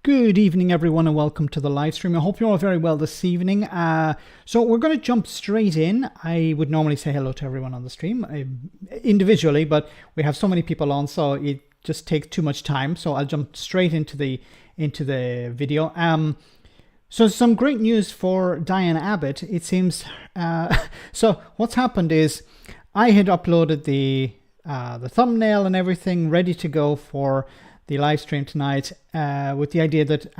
Good evening, everyone, and welcome to the live stream. I hope you're all very well this evening. So we're going to jump straight in. I would normally say hello to everyone on the stream individually, but we have so many people on, so it just takes too much time. So I'll jump straight into the video. So some great news for Diane Abbott. It seems. So what's happened is I had uploaded the thumbnail and everything ready to go for the live stream tonight, with the idea that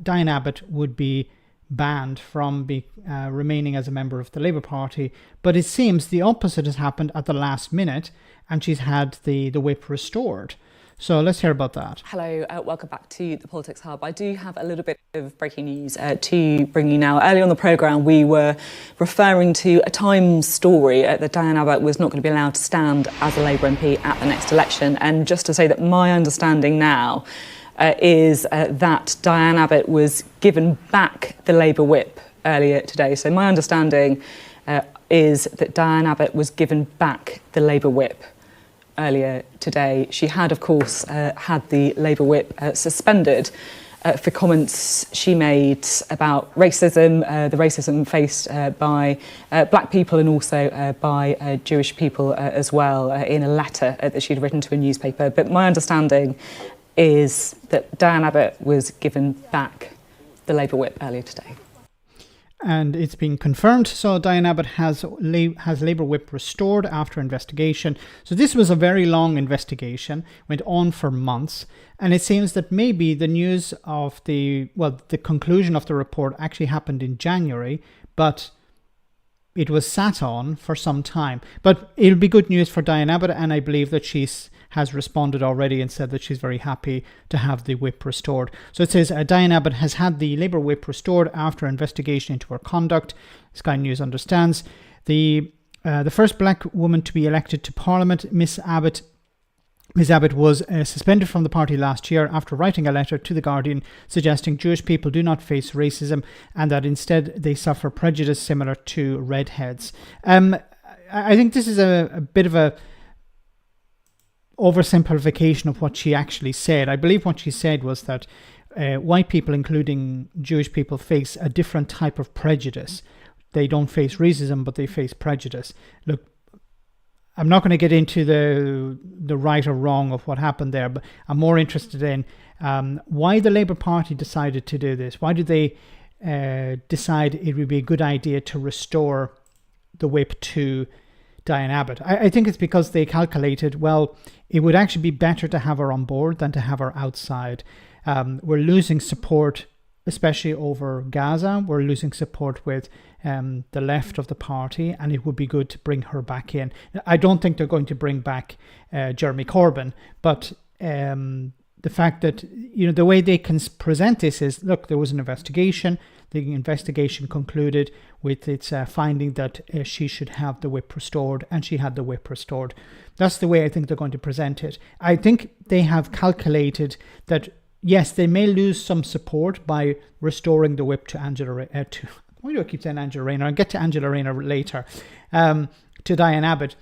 Diane Abbott would be banned from remaining as a member of the Labour Party. But it seems the opposite has happened at the last minute, and she's had the whip restored. So let's hear about that. Hello, welcome back to the Politics Hub. I do have a little bit of breaking news to bring you now. Earlier on the programme, we were referring to a Times story that Diane Abbott was not going to be allowed to stand as a Labour MP at the next election. And just to say that my understanding now is that Diane Abbott was given back the Labour whip earlier today. So my understanding is that Diane Abbott was given back the Labour whip earlier today. She had, of course, had the Labour whip suspended for comments she made about racism, the racism faced by black people and also by Jewish people as well, in a letter that she'd written to a newspaper. But my understanding is that Diane Abbott was given back the Labour whip earlier today. And it's been confirmed. So Diane Abbott has Labour whip restored after investigation. So this was a very long investigation, went on for months. And it seems that maybe the news of the conclusion of the report actually happened in January, but it was sat on for some time. But it'll be good news for Diane Abbott, and I believe that has responded already and said that she's very happy to have the whip restored. So it says Diane Abbott has had the Labour whip restored after investigation into her conduct. Sky News understands. The first black woman to be elected to Parliament, Ms. Abbott was suspended from the party last year after writing a letter to The Guardian suggesting Jewish people do not face racism and that instead they suffer prejudice similar to redheads. I think this is a bit of a oversimplification of what she actually said. I believe what she said was that white people, including Jewish people, face a different type of prejudice. They don't face racism, but they face prejudice. Look, I'm not going to get into the right or wrong of what happened there, but I'm more interested in why the Labour Party decided to do this. Why did they decide it would be a good idea to restore the whip to Diane Abbott? I think it's because they calculated, well, it would actually be better to have her on board than to have her outside. We're losing support, especially over Gaza. We're losing support with the left of the party, and it would be good to bring her back in. I don't think they're going to bring back Jeremy Corbyn, but the fact that, the way they can present this is, look, there was an investigation. The investigation concluded with its finding that she should have the whip restored, and she had the whip restored. That's the way I think they're going to present it. I think they have calculated that, yes, they may lose some support by restoring the whip to why do I keep saying Angela Rayner? I'll get to Angela Rayner later. To Diane Abbott.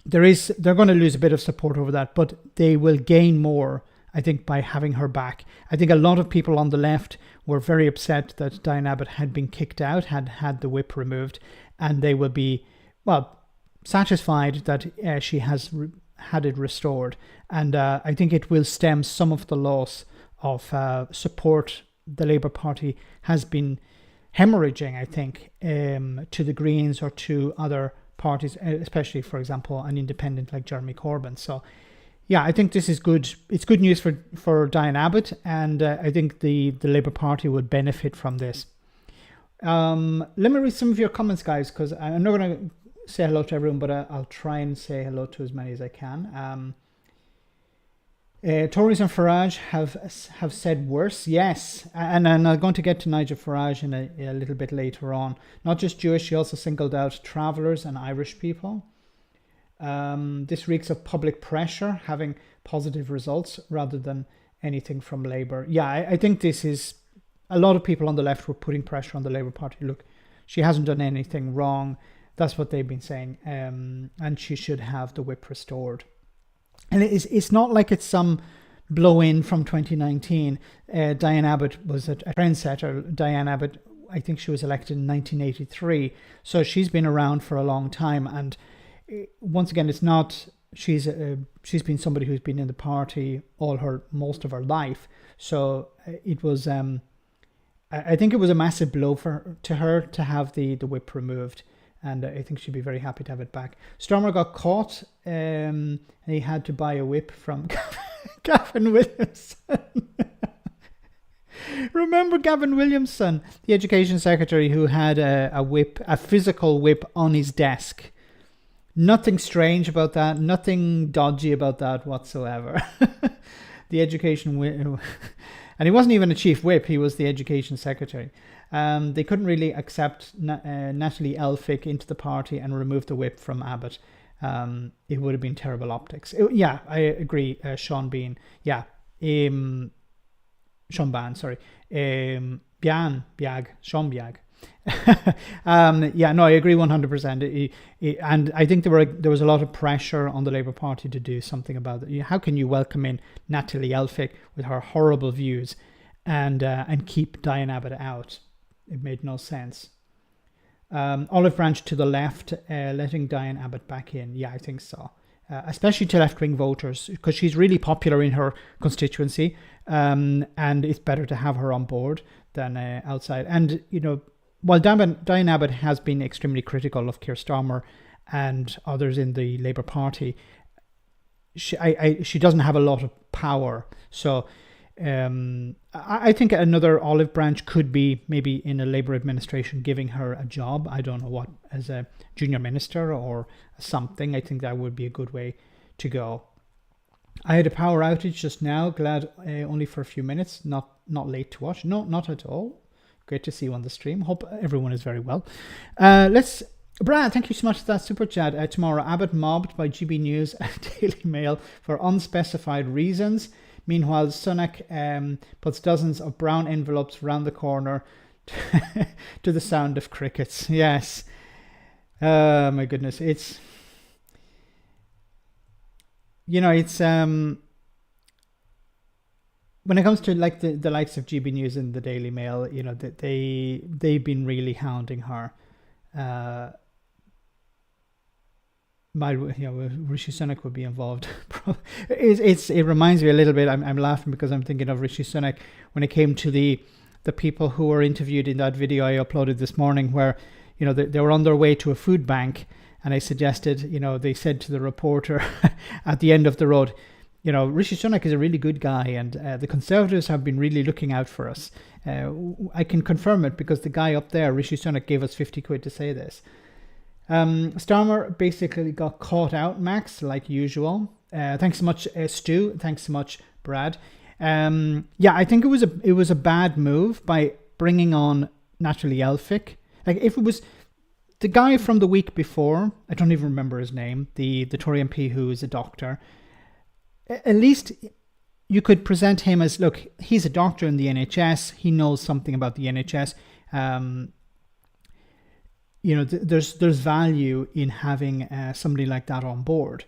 They're going to lose a bit of support over that, but they will gain more, I think, by having her back. I think a lot of people on the left were very upset that Diane Abbott had been kicked out, had the whip removed, and they will be, satisfied that she has had it restored. And I think it will stem some of the loss of support the Labour Party has been hemorrhaging, I think, to the Greens or to other parties, especially, for example, an independent like Jeremy Corbyn. So, yeah, I think this is good. It's good news for Diane Abbott, and I think the Labour Party would benefit from this. Let me read some of your comments, guys, because I'm not going to say hello to everyone, but I'll try and say hello to as many as I can. Tories and Farage have said worse, yes, and I'm going to get to Nigel Farage in a little bit later on. Not just Jewish, she also singled out travellers and Irish people. This reeks of public pressure having positive results rather than anything from Labour. Yeah, I think this is, a lot of people on the left were putting pressure on the Labour Party. Look, she hasn't done anything wrong. That's what they've been saying. And she should have the whip restored. And it's not like it's some blow-in from 2019. Diane Abbott was a trendsetter. Diane Abbott, I think she was elected in 1983, so she's been around for a long time. And once again, it's not she's been somebody who's been in the party most of her life. So it was I think it was a massive blow to her to have the whip removed, and I think she'd be very happy to have it back. Starmer got caught, and he had to buy a whip from Gavin Williamson. Remember Gavin Williamson, the education secretary, who had a physical whip on his desk. Nothing strange about that, nothing dodgy about that whatsoever. The education whip. And he wasn't even a chief whip, he was the education secretary. They couldn't really accept Natalie Elphicke into the party and remove the whip from Abbott. It would have been terrible optics. I agree, Sean Bean. Sean Ban, sorry. Sean Biag. I agree 100%. And I think there was a lot of pressure on the Labour Party to do something about it. How can you welcome in Natalie Elphicke with her horrible views and keep Diane Abbott out? It made no sense. Olive Branch to the left, letting Diane Abbott back in. Yeah, I think so. Especially to left-wing voters, because she's really popular in her constituency, and it's better to have her on board than outside. And, while Diane Abbott has been extremely critical of Keir Starmer and others in the Labour Party, she doesn't have a lot of power. So I think another olive branch could be maybe in a Labour administration giving her a job. I don't know what, as a junior minister or something. I think that would be a good way to go. I had a power outage just now. Glad only for a few minutes. Not late to watch. No, not at all. Great to see you on the stream. Hope everyone is very well. Brad, thank you so much for that super chat. Tomorrow, Abbott mobbed by GB News and Daily Mail for unspecified reasons. Meanwhile, Sunak puts dozens of brown envelopes round the corner to the sound of crickets. Yes. My goodness. It's when it comes to like the likes of GB News and the Daily Mail, they've been really hounding her. Rishi Sunak would be involved. It reminds me a little bit. I'm laughing because I'm thinking of Rishi Sunak when it came to the people who were interviewed in that video I uploaded this morning, where they were on their way to a food bank, and I suggested, they said to the reporter at the end of the road, Rishi Sunak is a really good guy, and the Conservatives have been really looking out for us. I can confirm it because the guy up there, Rishi Sunak, gave us 50 quid to say this. Starmer basically got caught out, Max, like usual. Thanks so much, Stu. Thanks so much, Brad. I think it was a bad move by bringing on Natalie Elphicke. Like, if it was the guy from the week before, I don't even remember his name, the Tory MP who is a doctor, at least you could present him as, look, he's a doctor in the NHS. He knows something about the NHS. There's value in having somebody like that on board.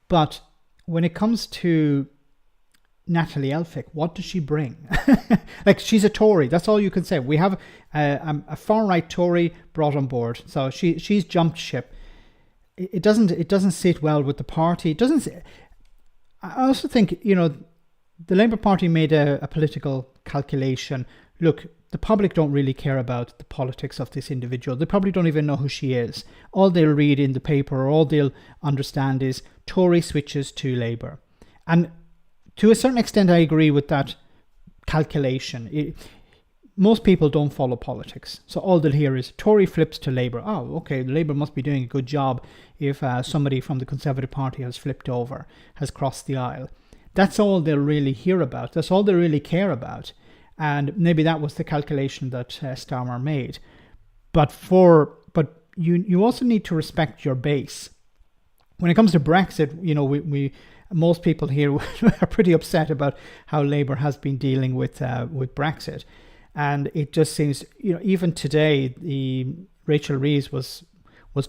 But when it comes to Natalie Elphicke, what does she bring? Like, she's a Tory. That's all you can say. We have a far-right Tory brought on board. So she's jumped ship. It doesn't sit well with the party. It doesn't. I also think, the Labour Party made a political calculation. Look, the public don't really care about the politics of this individual. They probably don't even know who she is. All they'll read in the paper, or all they'll understand is Tory switches to Labour. And to a certain extent, I agree with that calculation. Most people don't follow politics. So all they'll hear is Tory flips to Labour. Oh, okay, Labour must be doing a good job if somebody from the Conservative Party has flipped over, has crossed the aisle. That's all they'll really hear about. That's all they really care about. And maybe that was the calculation that Starmer made. But you also need to respect your base. When it comes to Brexit, we most people here are pretty upset about how Labour has been dealing with Brexit. And it just seems, even today, Rachel Reeves was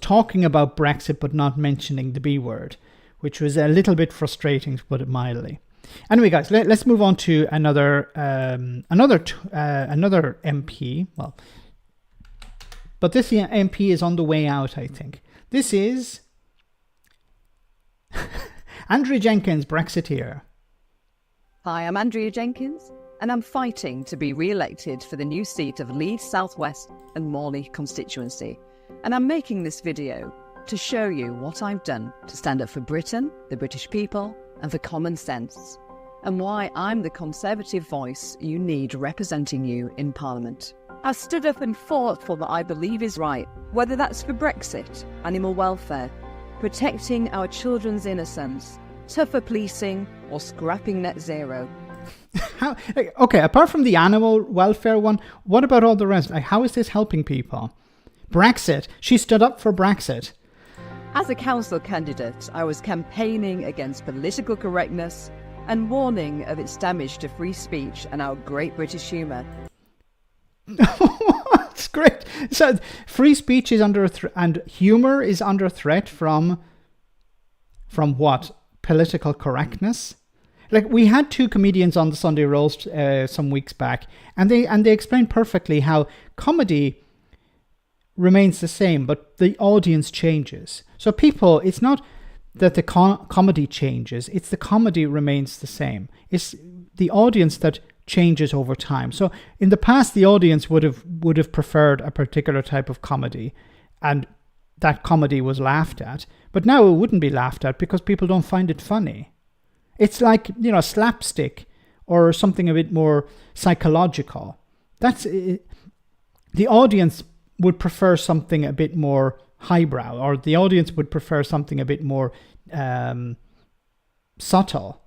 talking about Brexit but not mentioning the B word, which was a little bit frustrating, to put it mildly. Anyway, guys, let's move on to another MP. Well, but this MP is on the way out, I think. This is Andrea Jenkins, Brexiteer. Hi, I'm Andrea Jenkins, and I'm fighting to be re-elected for the new seat of Leeds South West and Morley constituency. And I'm making this video to show you what I've done to stand up for Britain, the British people, and for common sense, and why I'm the Conservative voice you need representing you in Parliament. I've stood up and fought for what I believe is right, whether that's for Brexit, animal welfare, protecting our children's innocence, tougher policing, or scrapping net zero. Okay, apart from the animal welfare one, what about all the rest? How is this helping people? Brexit. She stood up for Brexit. As a council candidate, I was campaigning against political correctness and warning of its damage to free speech and our great British humour. That's great. So free speech is under and humour is under threat from what? Political correctness? Like, we had two comedians on the Sunday Roast some weeks back, and they explained perfectly how comedy remains the same, but the audience changes. So people, it's not that the comedy changes, it's the comedy remains the same. It's the audience that changes over time. So in the past, the audience would have preferred a particular type of comedy, and that comedy was laughed at. But now it wouldn't be laughed at because people don't find it funny. It's like, slapstick or something a bit more psychological. That's it. The audience would prefer something a bit more highbrow, or the audience would prefer something a bit more subtle.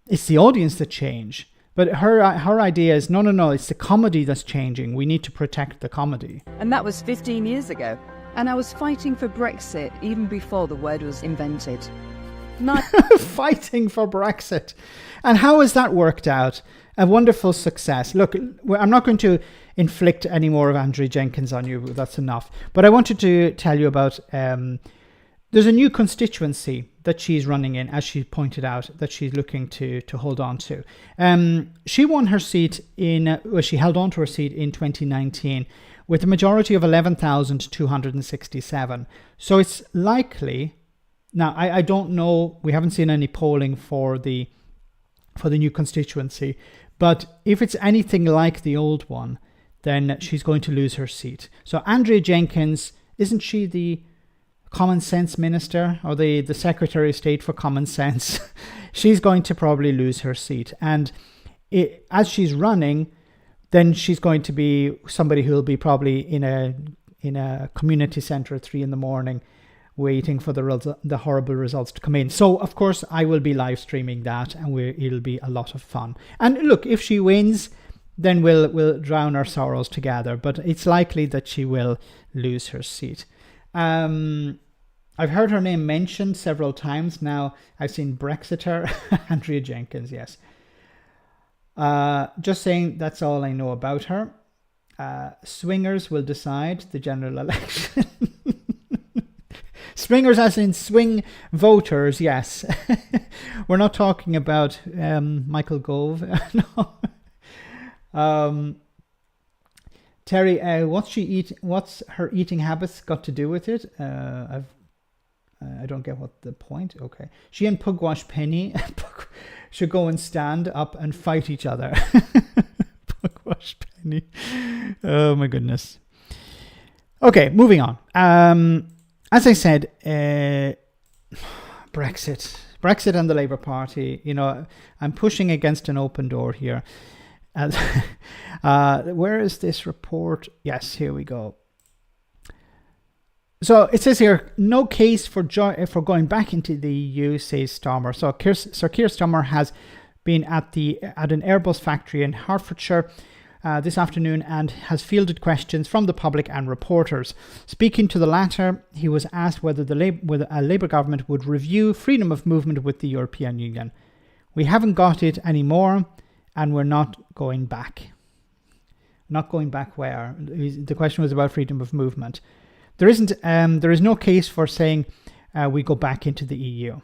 It's the audience that change. But her idea is, no, it's the comedy that's changing. We need to protect the comedy. And that was 15 years ago. And I was fighting for Brexit even before the word was invented. Fighting for Brexit. And how has that worked out? A wonderful success. Look, I'm not going to inflict any more of Andrea Jenkins on you. That's enough. But I wanted to tell you about there's a new constituency that she's running in, as she pointed out, that she's looking to hold on to. She won her seat she held on to her seat in 2019 with a majority of 11,267. So it's likely. Now, I don't know. We haven't seen any polling for the new constituency, but if it's anything like the old one, then she's going to lose her seat. So Andrea Jenkins, isn't she the Common Sense Minister, or the Secretary of State for Common Sense? She's going to probably lose her seat. And as she's running, then she's going to be somebody who will be probably in a community centre at 3 a.m, waiting for the horrible results to come in. So, of course, I will be live streaming that, and it'll be a lot of fun. And look, if she wins, then we'll drown our sorrows together. But it's likely that she will lose her seat. I've heard her name mentioned several times now. I've seen Brexiter, Andrea Jenkins, yes. Just saying, that's all I know about her. Swingers will decide the general election. Swingers as in swing voters, yes. We're not talking about Michael Gove. No. Terry, what's her eating habits got to do with it? I don't get what the point. Okay. She and Pugwash Penny should go and stand up and fight each other. Pugwash Penny. Oh my goodness. Okay, moving on. As I said, Brexit and the Labour Party, I'm pushing against an open door here. Where is this report? Yes, here we go. So it says here, no case for going back into the EU, says Starmer. So Sir Keir Starmer has been at an Airbus factory in Hertfordshire this afternoon and has fielded questions from the public and reporters. Speaking to the latter, he was asked whether a Labour government would review freedom of movement with the European Union. We haven't got it anymore, and we're not going back. Not going back where? The question was about freedom of movement. There is no case for saying we go back into the EU.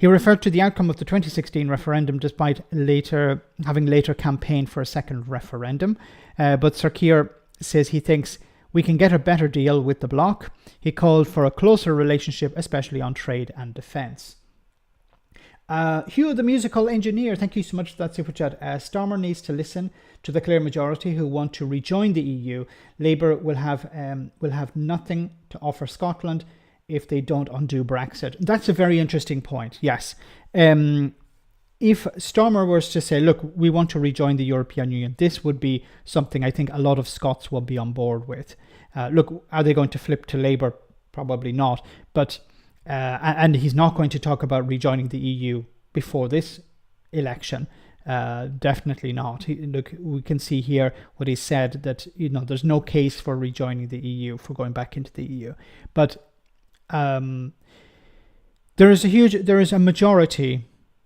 He referred to the outcome of the 2016 referendum despite having later campaigned for a second referendum. But Sir Keir says he thinks we can get a better deal with the bloc. He called for a closer relationship, especially on trade and defence. Hugh, the musical engineer, thank you so much for that super chat. Starmer needs to listen to the clear majority who want to rejoin the EU. Labour will have nothing to offer Scotland if they don't undo Brexit. That's a very interesting point. Yes. If Starmer was to say, look, we want to rejoin the European Union, this would be something I think a lot of Scots will be on board with. Look, are they going to flip to Labour? Probably not. But and he's not going to talk about rejoining the EU before this election. Definitely not. Look, we can see here what he said, that there's no case for rejoining the EU, for going back into the EU. But there is a majority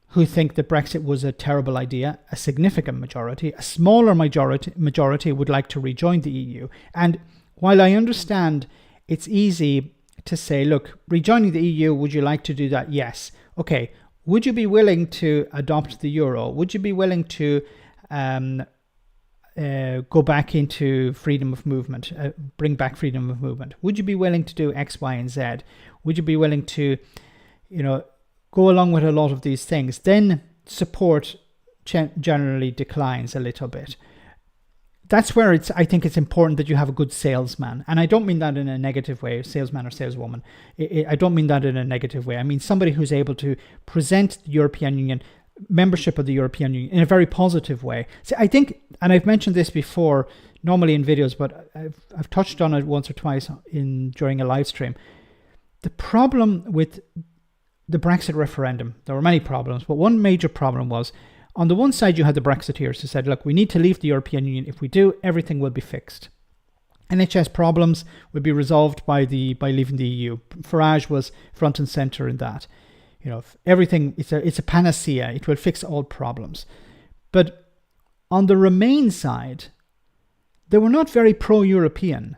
who think that Brexit was a terrible idea, a significant majority. A smaller majority would like to rejoin the EU. And while I understand it's easy to say, look, rejoining the EU, would you like to do that? Yes. Okay. Would you be willing to adopt the euro? Would you be willing to go back into freedom of movement, bring back freedom of movement? Would you be willing to do X, Y, and Z? Would you be willing to, go along with a lot of these things? Then support generally declines a little bit. That's where I think it's important that you have a good salesman. And I don't mean that in a negative way, salesman or saleswoman. I don't mean that in a negative way. I mean somebody who's able to present the European Union, membership of the European Union, in a very positive way. So I think, and I've mentioned this before, normally in videos, but I've touched on it once or twice during a live stream. The problem with the Brexit referendum, there were many problems, but one major problem was, on the one side, you had the Brexiteers who said, look, we need to leave the European Union. If we do, everything will be fixed. NHS problems will be resolved by leaving the EU. Farage was front and centre in that. Everything, it's a panacea. It will fix all problems. But on the Remain side, they were not very pro-European.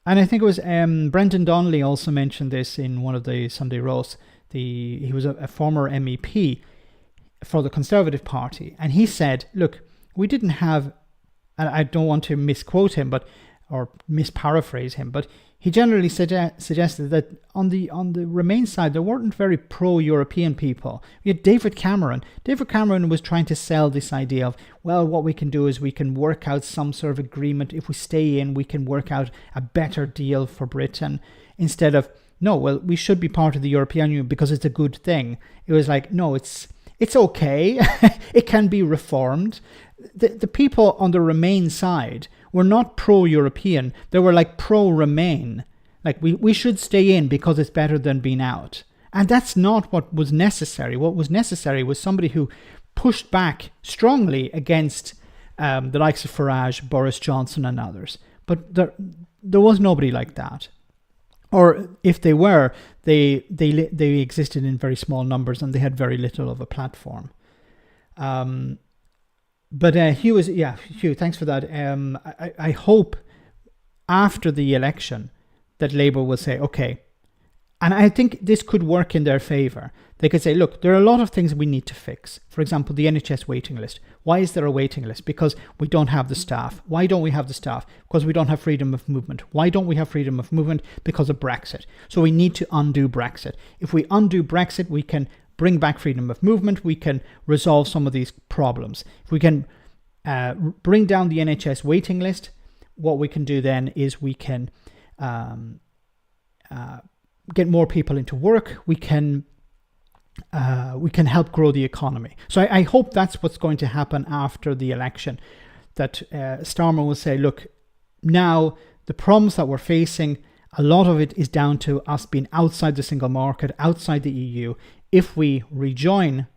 And I think it was Brendan Donnelly also mentioned this in one of the Sunday roasts. He was a former MEP for the Conservative Party, and he said, look, we didn't have, and I don't want to misquote him or misparaphrase him, but he generally suggested that on the Remain side there weren't very pro-European people. We had David Cameron. David Cameron was trying to sell this idea of, well, what we can do is we can work out some sort of agreement. If we stay in, we can work out a better deal for Britain, instead of, no, well, we should be part of the European Union because it's a good thing. It was like, no, it's okay. It can be reformed. The people on the Remain side were not pro-European. They were like pro-Remain. Like, we should stay in because it's better than being out. And that's not what was necessary. What was necessary was somebody who pushed back strongly against the likes of Farage, Boris Johnson and others. But there was nobody like that. Or if they were, they existed in very small numbers and they had very little of a platform. But Hugh, thanks for that. I hope after the election that Labour will say, okay, and I think this could work in their favour. They could say, look, there are a lot of things we need to fix. For example, the NHS waiting list. Why is there a waiting list? Because we don't have the staff. Why don't we have the staff? Because we don't have freedom of movement. Why don't we have freedom of movement? Because of Brexit. So we need to undo Brexit. If we undo Brexit, we can bring back freedom of movement. We can resolve some of these problems. If we can bring down the NHS waiting list, what we can do then is we can get more people into work. We can help grow the economy. So I hope that's what's going to happen after the election, that Starmer will say, look, now the problems that we're facing, a lot of it is down to us being outside the single market, outside the EU. If we rejoin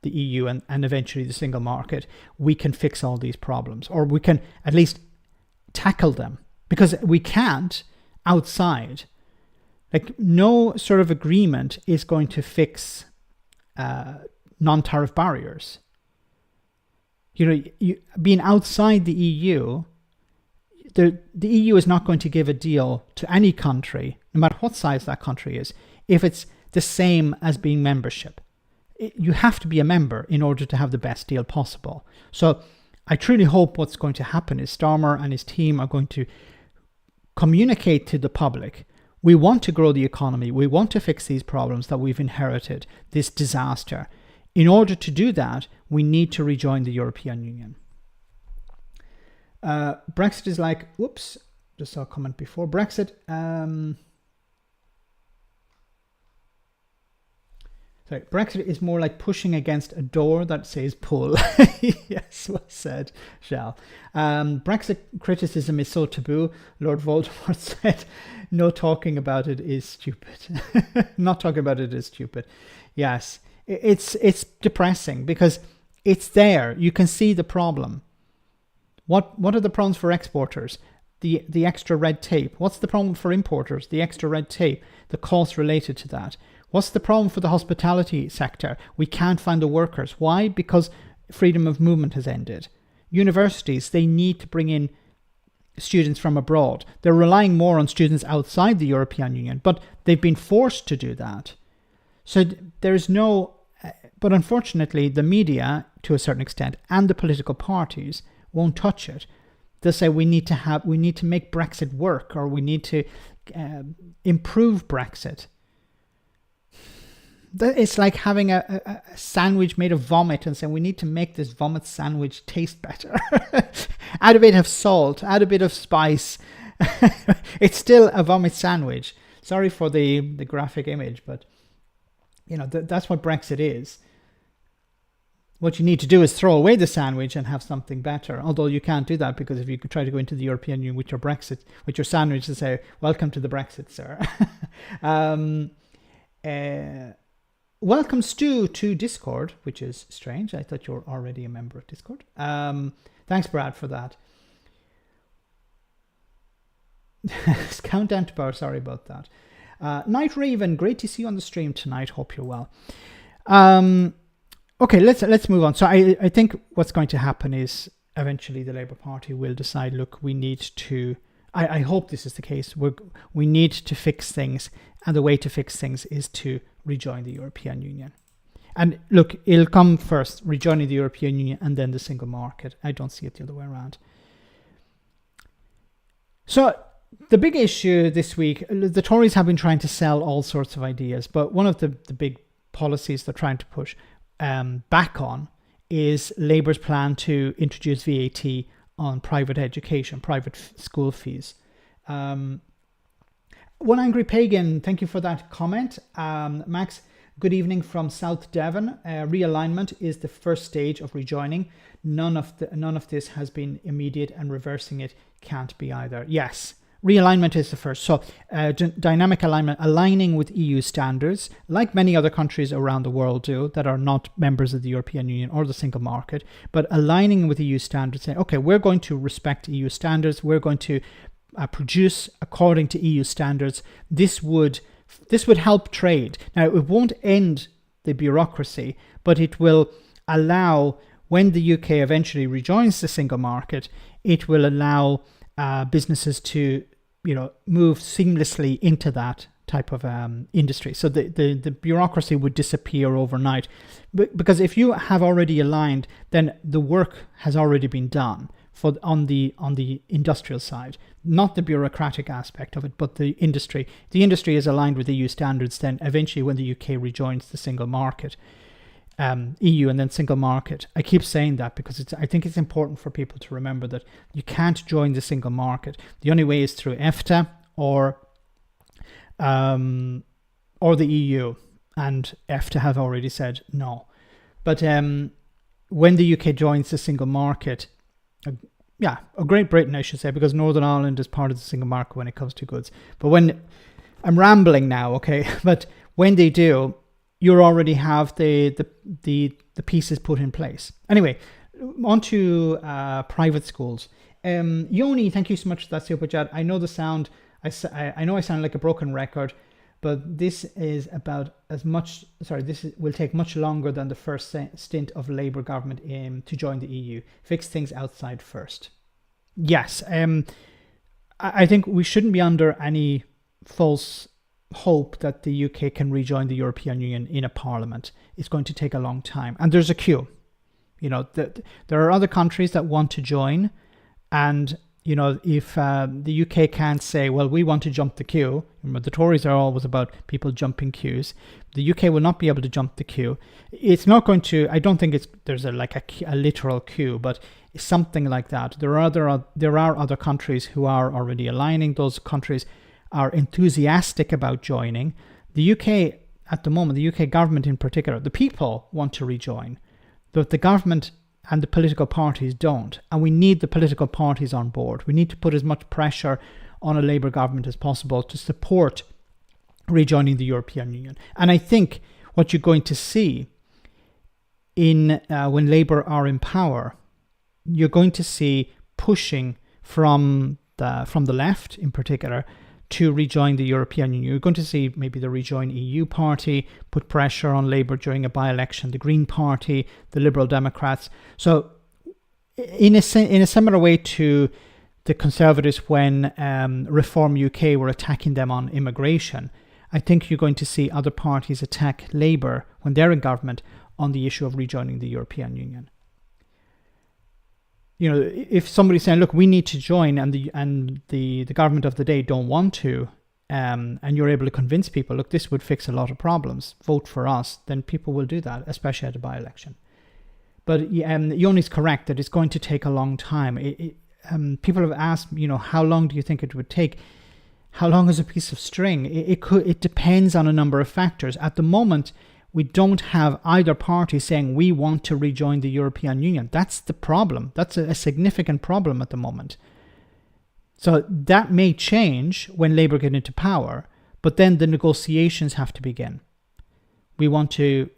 the EU and eventually the single market, we can fix all these problems, or we can at least tackle them, because we can't outside. Like, no sort of agreement is going to fix non-tariff barriers. Being outside the EU, the EU is not going to give a deal to any country, no matter what size that country is, if it's the same as being membership. You have to be a member in order to have the best deal possible. So I truly hope what's going to happen is Starmer and his team are going to communicate to the public, we want to grow the economy, we want to fix these problems that we've inherited, this disaster. In order to do that, we need to rejoin the European Union. Brexit is like, whoops, just saw a comment before. Brexit, Brexit is more like pushing against a door that says pull. Yes, well said, Shal. Brexit criticism is so taboo. Lord Voldemort said, no talking about it is stupid. Not talking about it is stupid. Yes, it's depressing because it's there. You can see the problem. What are the problems for exporters? The extra red tape. What's the problem for importers? The extra red tape, the costs related to that. What's the problem for the hospitality sector? We can't find the workers. Why? Because freedom of movement has ended. Universities, they need to bring in students from abroad. They're relying more on students outside the European Union, but they've been forced to do that. So there's no, but unfortunately the media, to a certain extent, and the political parties won't touch it. They'll say we need to make Brexit work, or we need to improve Brexit. It's like having a sandwich made of vomit and saying we need to make this vomit sandwich taste better. Add a bit of salt, add a bit of spice. It's still a vomit sandwich. Sorry for the graphic image, but you know that's what Brexit is. What you need to do is throw away the sandwich and have something better. Although you can't do that, because if you could try to go into the European Union with your sandwich and say, "Welcome to the Brexit, sir." Welcome, Stu, to Discord, which is strange. I thought you were already a member of Discord. Thanks, Brad, for that. Countdown to power. Sorry about that. Night Raven, great to see you on the stream tonight. Hope you're well. Okay, let's move on. So I think what's going to happen is eventually the Labour Party will decide, look, we need to, I hope this is the case, we need to fix things, and the way to fix things is to rejoin the European Union. And look, it'll come first, rejoining the European Union and then the single market. I don't see it the other way around. So the big issue this week, the Tories have been trying to sell all sorts of ideas, but one of the big policies they're trying to push back on is Labour's plan to introduce VAT on private education, private school fees. One Angry Pagan, thank you for that comment. Max, good evening from South Devon. Realignment is the first stage of rejoining. None of this has been immediate, and reversing it can't be either. Yes, realignment is the first. So dynamic alignment, aligning with EU standards, like many other countries around the world do that are not members of the European Union or the single market, but aligning with EU standards, saying, okay, we're going to respect EU standards, we're going to produce according to EU standards. This would help trade. Now, it won't end the bureaucracy, but it will allow, when the UK eventually rejoins the single market, it will allow businesses to, move seamlessly into that type of industry. So the bureaucracy would disappear overnight, because if you have already aligned, then the work has already been done on the industrial side, not the bureaucratic aspect of it, but the industry. The industry is aligned with EU standards. Then eventually, when the UK rejoins the single market, EU and then single market. I keep saying that because I think it's important for people to remember that you can't join the single market. The only way is through EFTA or the EU, and EFTA have already said no. But when the UK joins the single market, Great Britain, I should say, because Northern Ireland is part of the single market when it comes to goods. But when I'm rambling now, okay, but when they do, you already have the pieces put in place. Anyway, on to private schools. Yoni, thank you so much for that super chat. I know the sound. I know I sound like a broken record, but this is about as much. Sorry, will take much longer than the first stint of Labour government to join the EU. Fix things outside first. Yes, I think we shouldn't be under any false hope that the UK can rejoin the European Union in a parliament. It's going to take a long time. And there's a queue. There are other countries that want to join. And, if the UK can't say, well, we want to jump the queue, the Tories are always about people jumping queues. The UK will not be able to jump the queue. It's not going to, I don't think there's a literal queue, but something like that. There are other countries who are already aligning. Those countries are enthusiastic about joining. The UK at the moment, the UK government in particular, the people want to rejoin, but the government and the political parties don't. And we need the political parties on board. We need to put as much pressure on a Labour government as possible to support rejoining the European Union. And I think what you're going to see when Labour are in power, you're going to see pushing from the left in particular to rejoin the European Union. You're going to see maybe the Rejoin EU party put pressure on Labour during a by-election, the Green Party, the Liberal Democrats. So in a similar way to the Conservatives when Reform UK were attacking them on immigration, I think you're going to see other parties attack Labour when they're in government on the issue of rejoining the European Union. If somebody's saying, look, we need to join, and the government of the day don't want to, and you're able to convince people, look, this would fix a lot of problems, vote for us, then people will do that, especially at a by-election. But Yoni's correct that it's going to take a long time. People have asked, how long do you think it would take? How long is a piece of string? It depends on a number of factors. At the moment, we don't have either party saying we want to rejoin the European Union. That's the problem. That's a significant problem at the moment. So that may change when Labour get into power, but then the negotiations have to begin. We want to,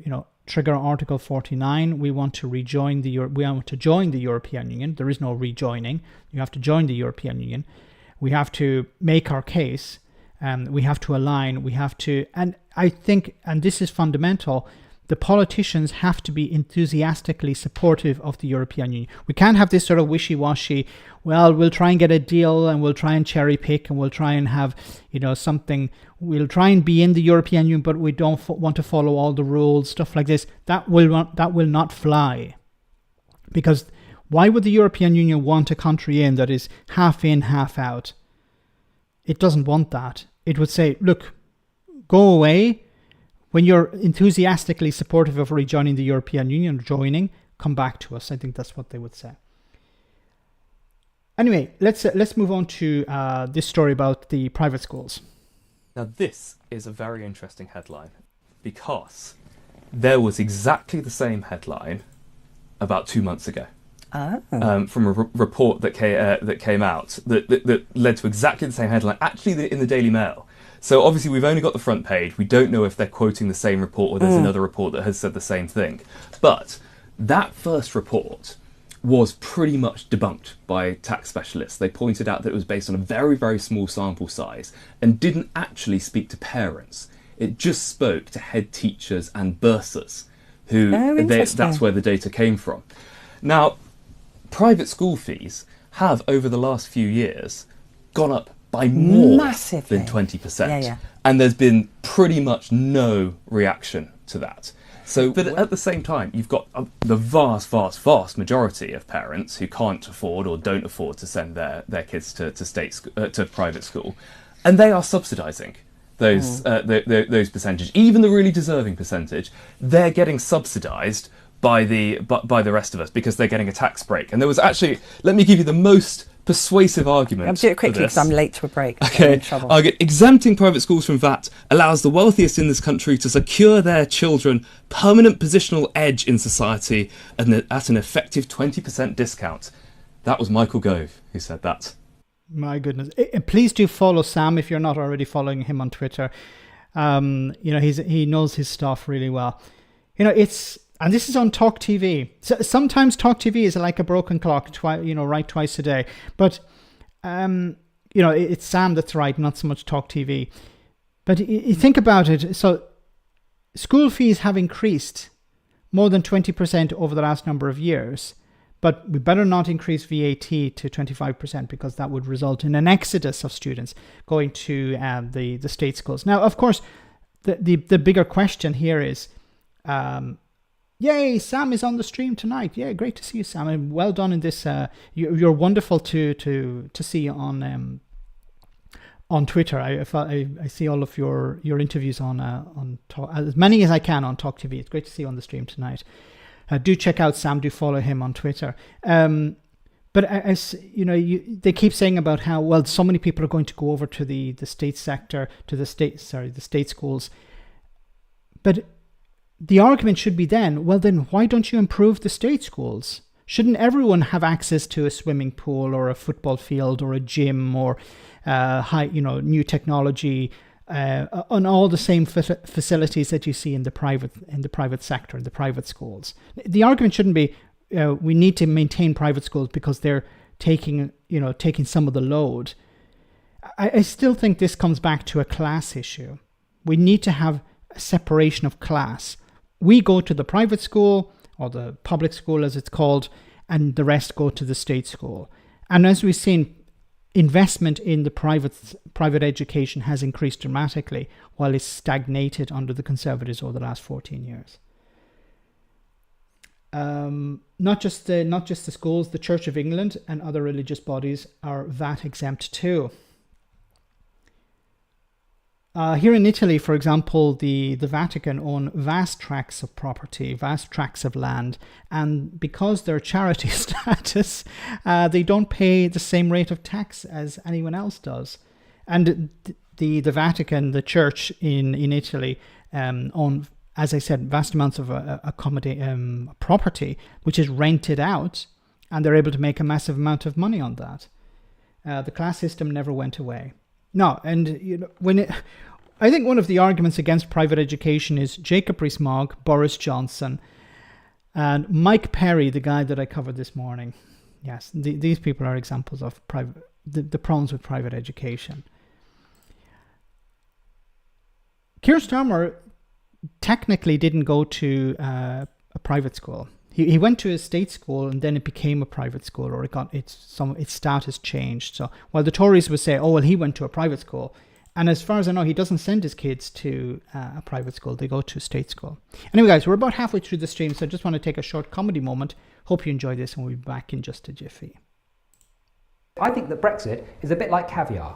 trigger Article 49. We want to join the European Union. There is no rejoining. You have to join the European Union. We have to make our case. We have to align. And I think, and this is fundamental, the politicians have to be enthusiastically supportive of the European Union. We can't have this sort of wishy-washy, well, we'll try and get a deal and we'll try and cherry pick and we'll try and have, something, we'll try and be in the European Union, but we don't want to follow all the rules, stuff like this. That will not fly. Because why would the European Union want a country in that is half in, half out? It doesn't want that. It would say, look, go away. When you're enthusiastically supportive of rejoining the European Union, come back to us. I think that's what they would say. Anyway, let's move on to this story about the private schools. Now, this is a very interesting headline because there was exactly the same headline about 2 months ago. From a report that came out that led to exactly the same headline, actually in the Daily Mail. So obviously we've only got the front page. We don't know if they're quoting the same report or there's another report that has said the same thing. But that first report was pretty much debunked by tax specialists. They pointed out that it was based on a very, very small sample size and didn't actually speak to parents. It just spoke to head teachers and bursars, that's where the data came from. Now, private school fees have, over the last few years, gone up by more massively than 20%. And there's been pretty much no reaction to that. So, but at the same time, you've got the vast, vast, vast majority of parents who can't afford or don't afford to send their kids to private school, and they are subsidising those percentages. Even the really deserving percentage, they're getting subsidised by the rest of us because they're getting a tax break. And there was actually, let me give you the most persuasive argument. I'll do it quickly because I'm late to a break. Okay, exempting private schools from VAT allows the wealthiest in this country to secure their children permanent positional edge in society and at an effective 20% discount. That was Michael Gove who said that. My goodness. Please do follow Sam if you're not already following him on Twitter. He knows his stuff really well. And this is on Talk TV. So sometimes Talk TV is like a broken clock, right twice a day. But, it's Sam that's right, not so much Talk TV. But you think about it. So school fees have increased more than 20% over the last number of years. But we better not increase VAT to 25% because that would result in an exodus of students going to the state schools. Now, of course, the bigger question here is, yay, Sam is on the stream tonight. Yeah, great to see you, Sam. And well done in this. You're wonderful to see on Twitter. I see all of your interviews on as many as I can on Talk TV. It's great to see you on the stream tonight. Do check out Sam. Do follow him on Twitter. But as you know, they keep saying about how so many people are going to go over to the state sector, the state schools. But the argument should be then why don't you improve the state schools? Shouldn't everyone have access to a swimming pool or a football field or a gym or new technology? On all the same facilities that you see in the private sector, in the private schools. The argument shouldn't be we need to maintain private schools because they're taking some of the load. I still think this comes back to a class issue. We need to have a separation of class. We go to the private school or the public school as it's called, and the rest go to the state school. And as we've seen, investment in the private education has increased dramatically, while it's stagnated under the Conservatives over the last 14 years. Not just the schools, the Church of England and other religious bodies are VAT exempt too. Here in Italy, for example, the Vatican own vast tracts of property, vast tracts of land, and because they're charity status, they don't pay the same rate of tax as anyone else does. And the Vatican, the Church in Italy, own, as I said, vast amounts of property, which is rented out, and they're able to make a massive amount of money on that. The class system never went away. No, and I think one of the arguments against private education is Jacob Rees-Mogg, Boris Johnson, and Mike Perry, the guy that I covered this morning. Yes, these people are examples of the problems with private education. Keir Starmer technically didn't go to a private school. He went to a state school and then it became a private school, or its status changed. So while the Tories would say, he went to a private school, and as far as I know, he doesn't send his kids to a private school. They go to a state school. Anyway, guys, we're about halfway through the stream, so I just want to take a short comedy moment. Hope you enjoy this, and we'll be back in just a jiffy. I think that Brexit is a bit like caviar,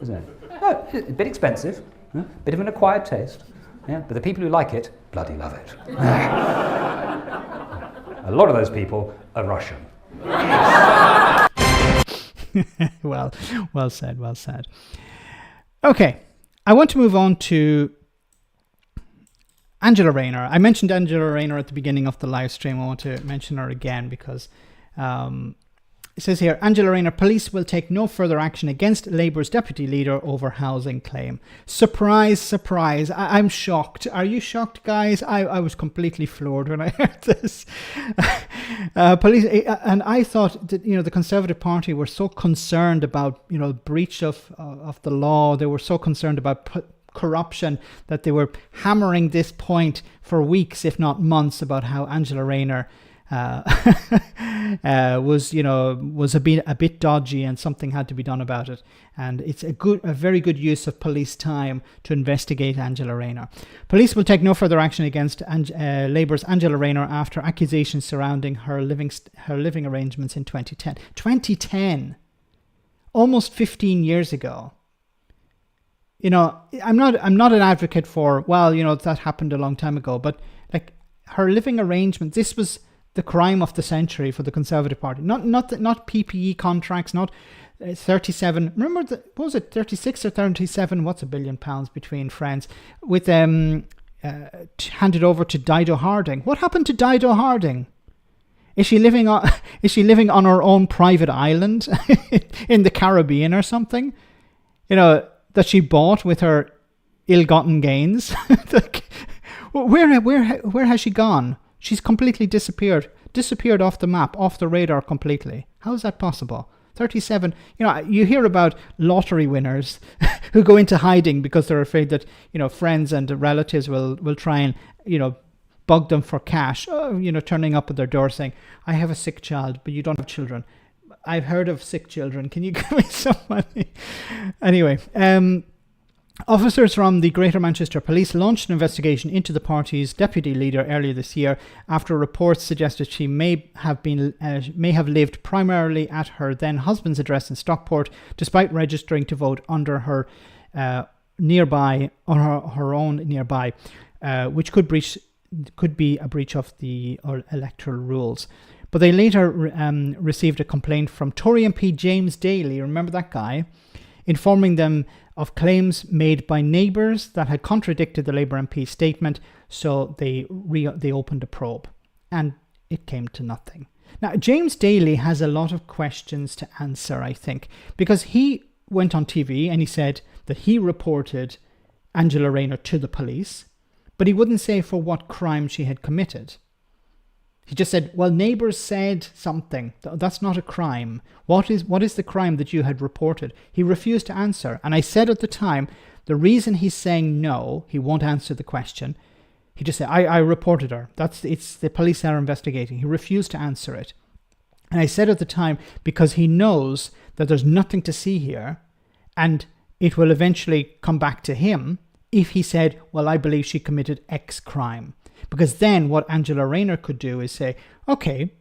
isn't it? No, it's a bit expensive, a bit of an acquired taste, but the people who like it bloody love it. A lot of those people are Russian. Well said. Okay, I want to move on to Angela Rayner. I mentioned Angela Rayner at the beginning of the live stream. I want to mention her again because it says here, Angela Rayner, police will take no further action against Labour's deputy leader over housing claim. Surprise. I'm shocked. Are you shocked, guys? I was completely floored when I heard this. Police, and I thought that, the Conservative Party were so concerned about, breach of the law. They were so concerned about corruption that they were hammering this point for weeks, if not months, about how Angela Rayner was a bit dodgy and something had to be done about it. And it's a very good use of police time to investigate Angela Rayner. Police will take no further action against Labour's Angela Rayner after accusations surrounding her living arrangements in 2010. 2010, almost 15 years ago. I'm not an advocate for that happened a long time ago, but like her living arrangement, this was the crime of the century for the Conservative Party. Not PPE contracts, not 37. Remember, what was it, 36 or 37? What's £1 billion between friends? With handed over to Dido Harding. What happened to Dido Harding? Is she living on her own private island in the Caribbean or something? That she bought with her ill-gotten gains. Where has she gone? She's completely disappeared off the map, off the radar completely. How is that possible? 37. You hear about lottery winners who go into hiding because they're afraid that, friends and relatives will try and, bug them for cash, turning up at their door saying, I have a sick child, but you don't have children. I've heard of sick children. Can you give me some money? Anyway, officers from the Greater Manchester Police launched an investigation into the party's deputy leader earlier this year after reports suggested she may have lived primarily at her then husband's address in Stockport, despite registering to vote under her own nearby, which could be a breach of the electoral rules. But they later received a complaint from Tory MP James Daly, remember that guy, informing them of claims made by neighbours that had contradicted the Labour MP's statement, so they opened a probe, and it came to nothing. Now, James Daly has a lot of questions to answer, I think, because he went on TV and he said that he reported Angela Rayner to the police, but he wouldn't say for what crime she had committed. He just said, well, neighbours said something. That's not a crime. What is the crime that you had reported? He refused to answer. And I said at the time, the reason he's saying no, he won't answer the question. He just said, I reported her. It's the police that are investigating. He refused to answer it. And I said at the time, because he knows that there's nothing to see here, and it will eventually come back to him if he said, well, I believe she committed X crime. Because then what Angela Rayner could do is say, okay,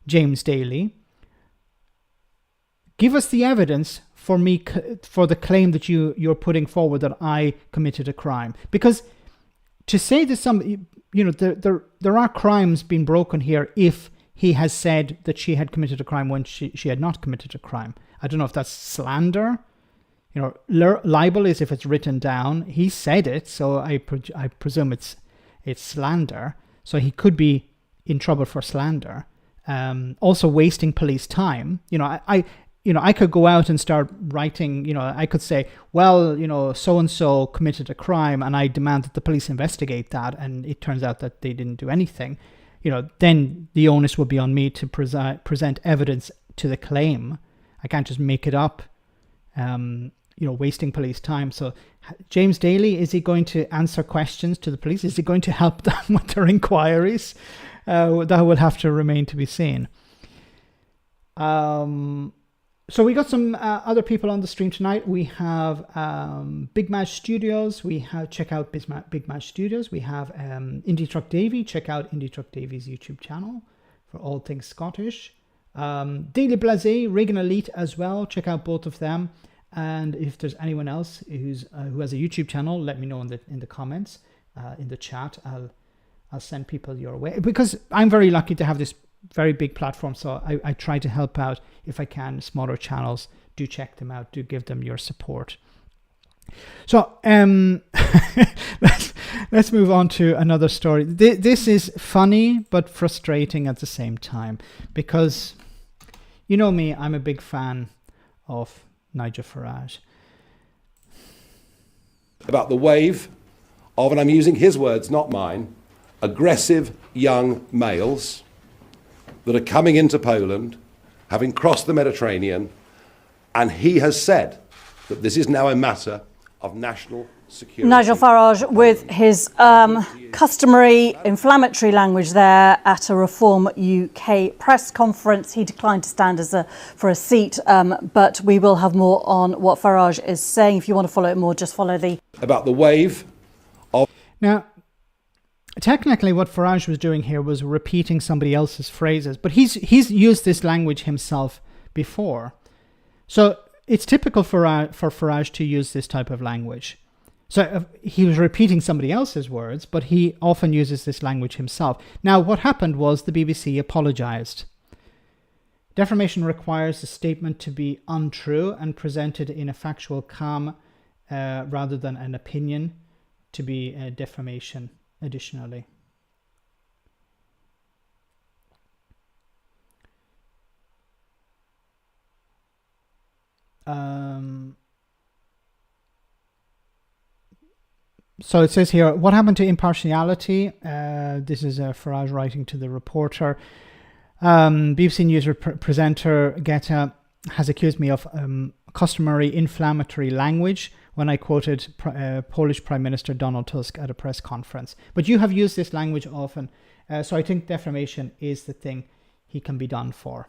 James Daly, give us the evidence for the claim that you're putting forward that I committed a crime. Because to say that there are crimes being broken here if he has said that she had committed a crime when she had not committed a crime. I don't know if that's slander. Libel is if it's written down. He said it, so I presume it's slander, so he could be in trouble for slander. Also wasting police time. I could go out and start writing, I could say, well, so-and-so committed a crime and I demand that the police investigate that, and it turns out that they didn't do anything. Then the onus will be on me to present evidence to the claim. I can't just make it up, wasting police time. So James Daly, is he going to answer questions to the police? Is he going to help them with their inquiries? That will have to remain to be seen. So we got some other people on the stream tonight. We have Big Match Studios. Check out Big Match Studios. We have Indie Truck Davy. Check out Indie Truck Davy's YouTube channel for all things Scottish. Daily Blasé, Reagan Elite as well. Check out both of them. And if there's anyone else who has a YouTube channel, let me know in the comments, in the chat. I'll send people your way, because I'm very lucky to have this very big platform. So I try to help out if I can. Smaller channels, do check them out. Do give them your support. So let's move on to another story. This is funny but frustrating at the same time, because you know me, I'm a big fan of Nigel Farage. About the wave of, and I'm using his words, not mine, aggressive young males that are coming into Poland, having crossed the Mediterranean, and he has said that this is now a matter of national security. Nigel Farage with his customary inflammatory language there at a Reform UK press conference. He declined to stand for a seat, but we will have more on what Farage is saying. If you want to follow it more, just follow the... About the wave of... Now, technically what Farage was doing here was repeating somebody else's phrases, but he's used this language himself before. So it's typical for Farage to use this type of language. So he was repeating somebody else's words, but he often uses this language himself. Now, what happened was the BBC apologised. Defamation requires a statement to be untrue and presented in a factual calm rather than an opinion to be defamation additionally. So it says here, what happened to impartiality? This is Farage writing to the reporter. BBC News presenter Geta has accused me of customary inflammatory language, when I quoted Polish Prime Minister Donald Tusk at a press conference. But you have used this language often, so I think defamation is the thing he can be done for.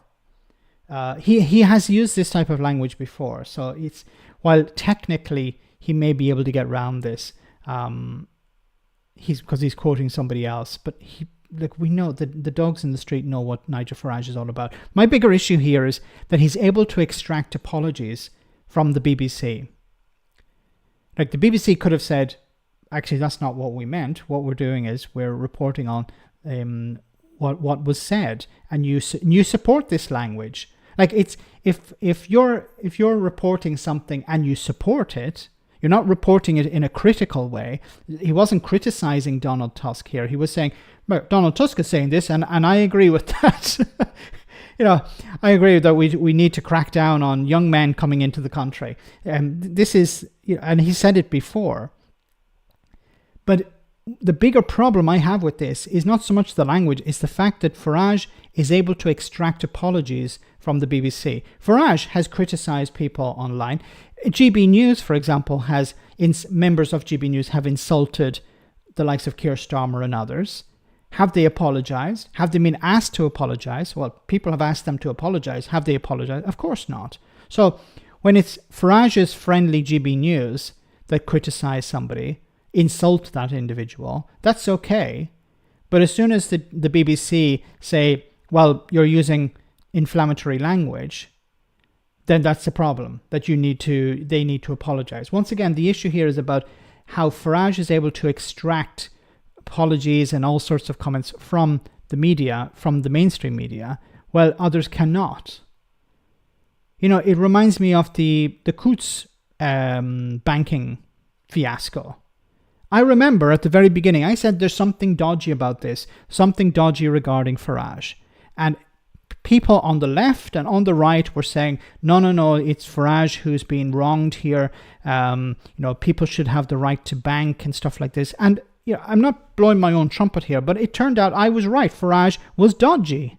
He has used this type of language before, so it's, while technically he may be able to get around this, because he's quoting somebody else, but we know that the dogs in the street know what Nigel Farage is all about. My bigger issue here is that he's able to extract apologies from the BBC. Like, the BBC could have said, actually, that's not what we meant. What we're doing is we're reporting on what was said, and you support this language. Like, it's if you're reporting something and you support it, you're not reporting it in a critical way. He wasn't criticizing Donald Tusk here. He was saying, well, Donald Tusk is saying this, and I agree with that. I agree that we need to crack down on young men coming into the country. This is, and he said it before. But the bigger problem I have with this is not so much the language, it's the fact that Farage is able to extract apologies from the BBC. Farage has criticized people online. GB News, for example, members of GB News have insulted the likes of Keir Starmer and others. Have they apologized? Have they been asked to apologize? Well, people have asked them to apologize. Have they apologized? Of course not. So when it's Farage's friendly GB News that criticize somebody, insult that individual, that's okay. But as soon as the BBC say, well, you're using inflammatory language, then that's the problem, that they need to apologize. Once again, the issue here is about how Farage is able to extract apologies and all sorts of comments from the media, from the mainstream media, while others cannot. It reminds me of the Coutts banking fiasco. I remember at the very beginning, I said there's something dodgy about this, something dodgy regarding Farage. And people on the left and on the right were saying, no, it's Farage who's been wronged here. People should have the right to bank and stuff like this. And I'm not blowing my own trumpet here, but it turned out I was right. Farage was dodgy.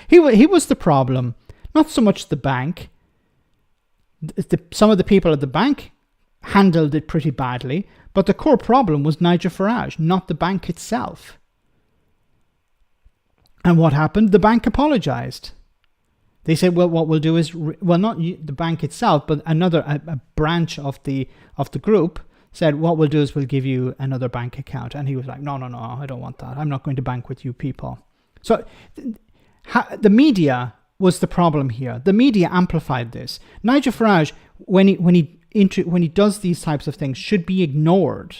He was the problem, not so much the bank. Some of the people at the bank handled it pretty badly, but the core problem was Nigel Farage, not the bank itself. And what happened? The bank apologized. They said, well, what we'll do is, not the bank itself, but a branch of the group said, what we'll do is we'll give you another bank account. And he was like, no, I don't want that. I'm not going to bank with you people. So the media was the problem here. The media amplified this. Nigel Farage, when he does these types of things, should be ignored.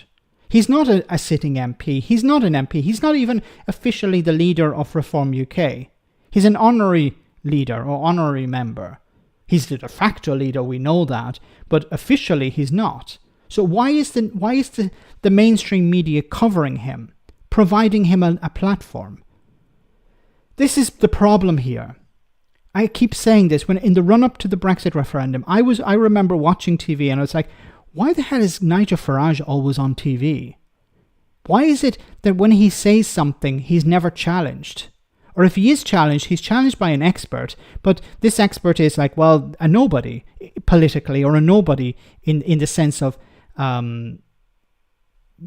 He's not a sitting MP. He's not an MP. He's not even officially the leader of Reform UK. He's an honorary leader or honorary member. He's the de facto leader, we know that, but officially he's not. So why is the mainstream media covering him, providing him a platform? This is the problem here. I keep saying this. When in the run-up to the Brexit referendum, I remember watching TV and I was like, why the hell is Nigel Farage always on TV? Why is it that when he says something, he's never challenged? Or if he is challenged, he's challenged by an expert, but this expert is like, well, a nobody politically, or a nobody in the sense of, in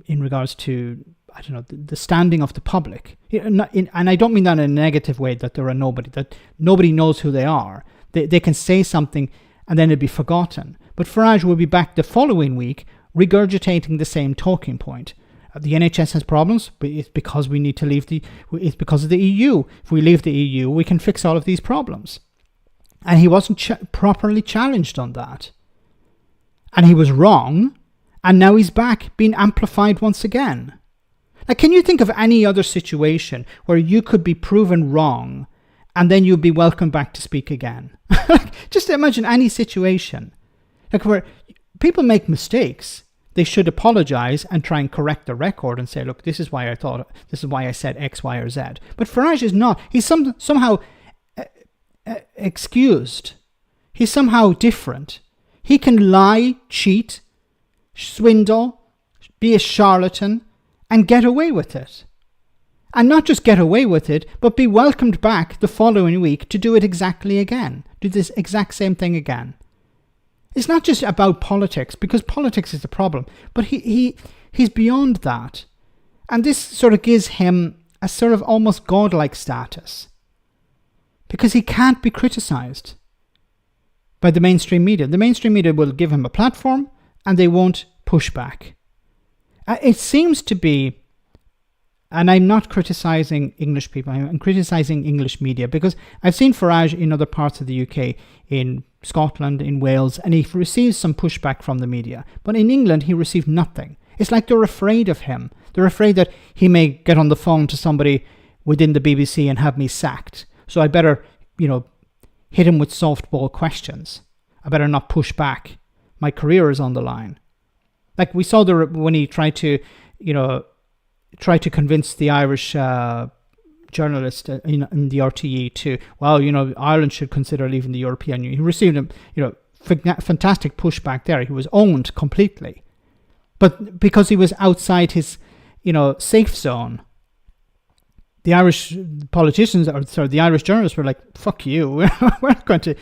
regards to, I don't know, the standing of the public. And I don't mean that in a negative way, that they're a nobody, that nobody knows who they are. They can say something and then it'd be forgotten. But Farage will be back the following week regurgitating the same talking point. The NHS has problems, but it's because we need to leave it's because of the EU. If we leave the EU, we can fix all of these problems. And he wasn't properly challenged on that. And he was wrong, and now he's back being amplified once again. Now, can you think of any other situation where you could be proven wrong and then you'd be welcomed back to speak again? Just imagine any situation. Like, where people make mistakes, they should apologize and try and correct the record and say, look, this is why I said X, Y, or Z. But Farage is not. He's somehow excused. He's somehow different. He can lie, cheat, swindle, be a charlatan, and get away with it. And not just get away with it, but be welcomed back the following week to do it exactly again. Do this exact same thing again. It's not just about politics, because politics is the problem, but he's beyond that. And this sort of gives him a sort of almost godlike status, because he can't be criticised by the mainstream media. The mainstream media will give him a platform and they won't push back. It seems to be, and I'm not criticising English people, I'm criticising English media, because I've seen Farage in other parts of the UK, in Scotland, in Wales, and he receives some pushback from the media. But in England, he received nothing. It's like they're afraid of him. They're afraid that he may get on the phone to somebody within the BBC and have me sacked. So I better, hit him with softball questions. I better not push back. My career is on the line. Like we saw when he tried to convince the Irish journalist in the RTE to, Ireland should consider leaving the European Union. He received fantastic pushback there. He was owned completely. But because he was outside his, safe zone, the Irish politicians, the Irish journalists were like, fuck you. We're not going to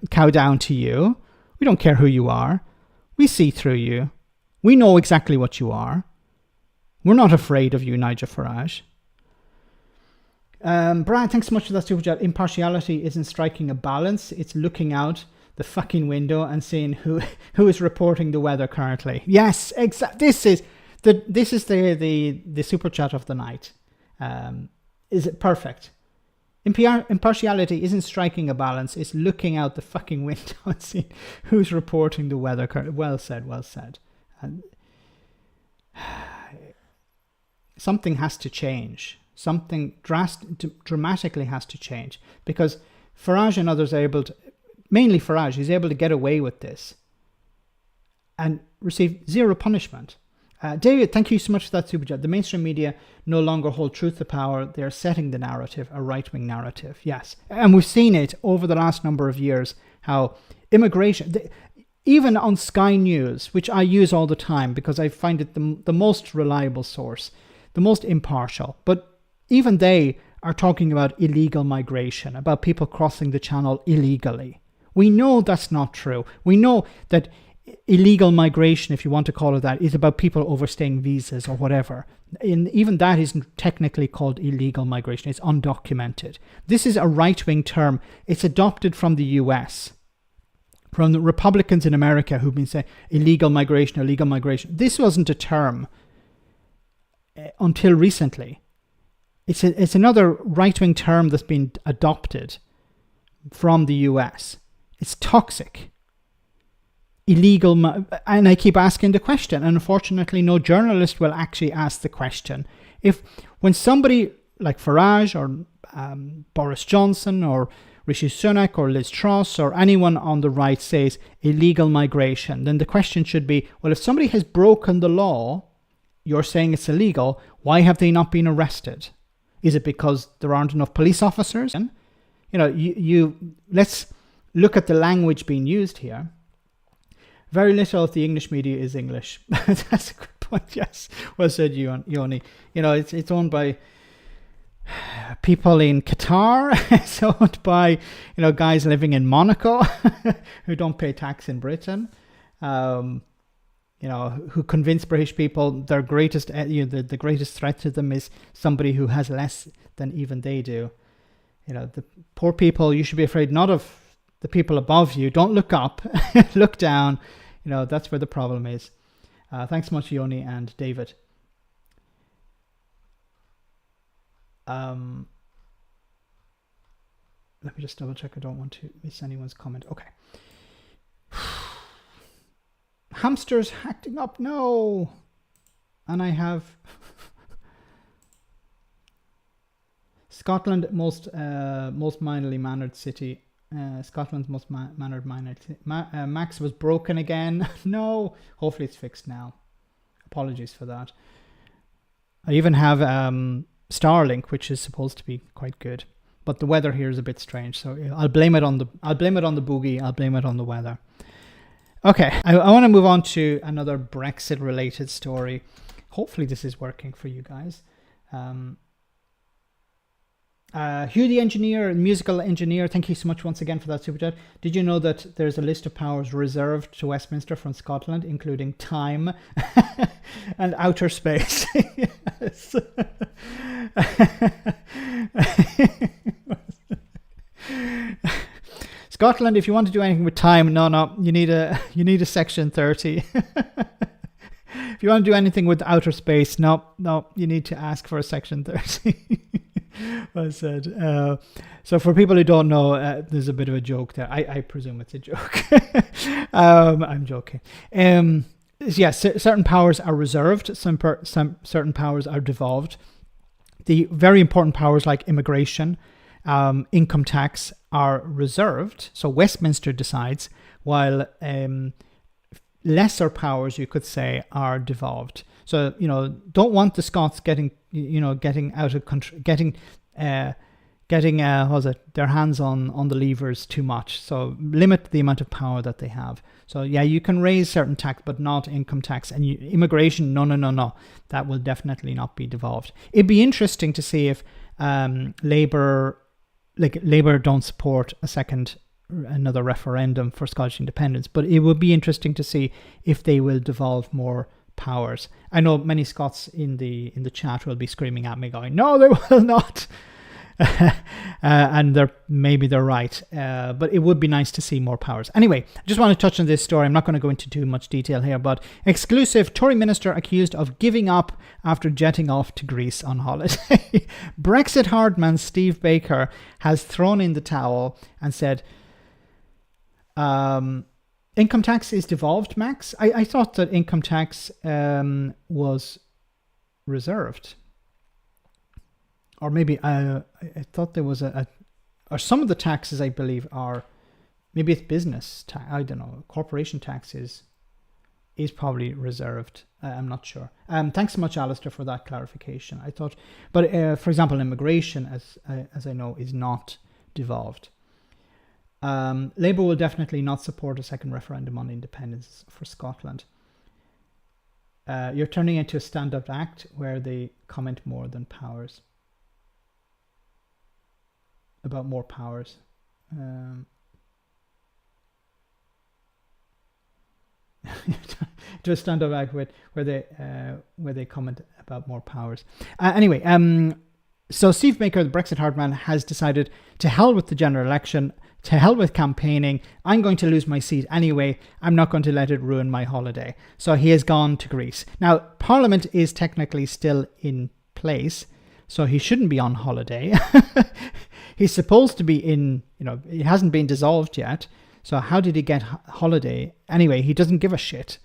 cow down to you. We don't care who you are. We see through you. We know exactly what you are. We're not afraid of you, Nigel Farage. Brian, thanks so much for that super chat. Impartiality isn't striking a balance. It's looking out the fucking window and seeing who is reporting the weather currently. Yes, exactly. This is the super chat of the night. Is it perfect? Impartiality isn't striking a balance. It's looking out the fucking window and seeing who's reporting the weather currently. Well said. Well said. And something has to change. Something dramatically has to change, because Farage and others are able to, mainly Farage, is able to get away with this and receive zero punishment. David, thank you so much for that super chat. The mainstream media no longer hold truth to power. They're setting the narrative, a right-wing narrative. Yes. And we've seen it over the last number of years, how immigration, even on Sky News, which I use all the time because I find it the most reliable source, the most impartial, but even they are talking about illegal migration, about people crossing the channel illegally. We know that's not true. We know that illegal migration, if you want to call it that, is about people overstaying visas or whatever. And even that isn't technically called illegal migration. It's undocumented. This is a right-wing term. It's adopted from the US, from the Republicans in America who've been saying illegal migration, illegal migration. This wasn't a term until recently. It's another right-wing term that's been adopted from the US. It's toxic. Illegal, and I keep asking the question, and unfortunately no journalist will actually ask the question. When somebody like Farage or Boris Johnson or Rishi Sunak or Liz Truss or anyone on the right says illegal migration, then the question should be, well, if somebody has broken the law, you're saying it's illegal, why have they not been arrested? Is it because there aren't enough police officers? Let's look at the language being used here. Very little of the English media is English. That's a good point, yes. Well said, Yoni. It's owned by people in Qatar. It's owned by, guys living in Monaco who don't pay tax in Britain. Who convince British people their greatest, the greatest threat to them is somebody who has less than even they do. The poor people, you should be afraid not of the people above you. Don't look up, look down. That's where the problem is. Thanks so much, Yoni and David. Let me just double check. I don't want to miss anyone's comment. Okay. Hamsters acting up, no. And I have Scotland, most minorly mannered city. Scotland's most mannered minority. Max was broken again. No, hopefully it's fixed now. Apologies for that. I even have Starlink, which is supposed to be quite good, but the weather here is a bit strange. So I'll blame it on the boogie. I'll blame it on the weather. Okay, I want to move on to another Brexit-related story. Hopefully this is working for you guys. Hugh the engineer, musical engineer, thank you so much once again for that super chat. Did you know that there's a list of powers reserved to Westminster from Scotland, including time and outer space? Yes. Scotland, if you want to do anything with time, no, you need a section 30. If you want to do anything with outer space, no, you need to ask for a section 30. I said. So for people who don't know, there's a bit of a joke there. I presume it's a joke. I'm joking. Yes, certain powers are reserved. Some certain powers are devolved. The very important powers like immigration, income tax are reserved. So Westminster decides, while lesser powers, you could say, are devolved. So, don't want the Scots getting out of country, getting their hands on the levers too much. So limit the amount of power that they have. So yeah, you can raise certain tax, but not income tax. And immigration, no. That will definitely not be devolved. It'd be interesting to see if Labour don't support another referendum for Scottish independence, but it would be interesting to see if they will devolve more powers. I know many Scots in the chat will be screaming at me going, no, they will not. And maybe they're right, but it would be nice to see more powers. Anyway, I just want to touch on this story. I'm not going to go into too much detail here, but exclusive: Tory minister accused of giving up after jetting off to Greece on holiday. Brexit hardman Steve Baker has thrown in the towel and said, income tax is devolved, Max. I thought that income tax was reserved. Or maybe I thought there was or some of the taxes I believe are, maybe it's business tax. I don't know. Corporation tax is probably reserved. I'm not sure. Thanks so much, Alistair, for that clarification. I thought, but for example, immigration, as I know, is not devolved. Labour will definitely not support a second referendum on independence for Scotland. You're turning into a stand-up act where they comment more than powers. About more powers. To a stand-up act where they comment about more powers. Anyway, so Steve Baker, the Brexit hardman, has decided to hell with the general election, to hell with campaigning. I'm going to lose my seat anyway. I'm not going to let it ruin my holiday. So he has gone to Greece. Now, Parliament is technically still in place, so he shouldn't be on holiday. He's supposed to be in, it hasn't been dissolved yet. So how did he get holiday? Anyway, he doesn't give a shit.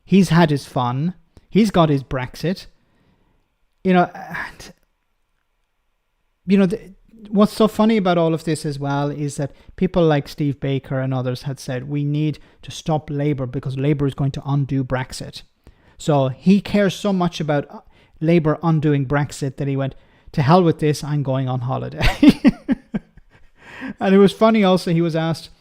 He's had his fun. He's got his Brexit. What's so funny about all of this as well is that people like Steve Baker and others had said, we need to stop Labour because Labour is going to undo Brexit. So he cares so much about Labour undoing Brexit that he went, to hell with this, I'm going on holiday. And it was funny also, he was asked,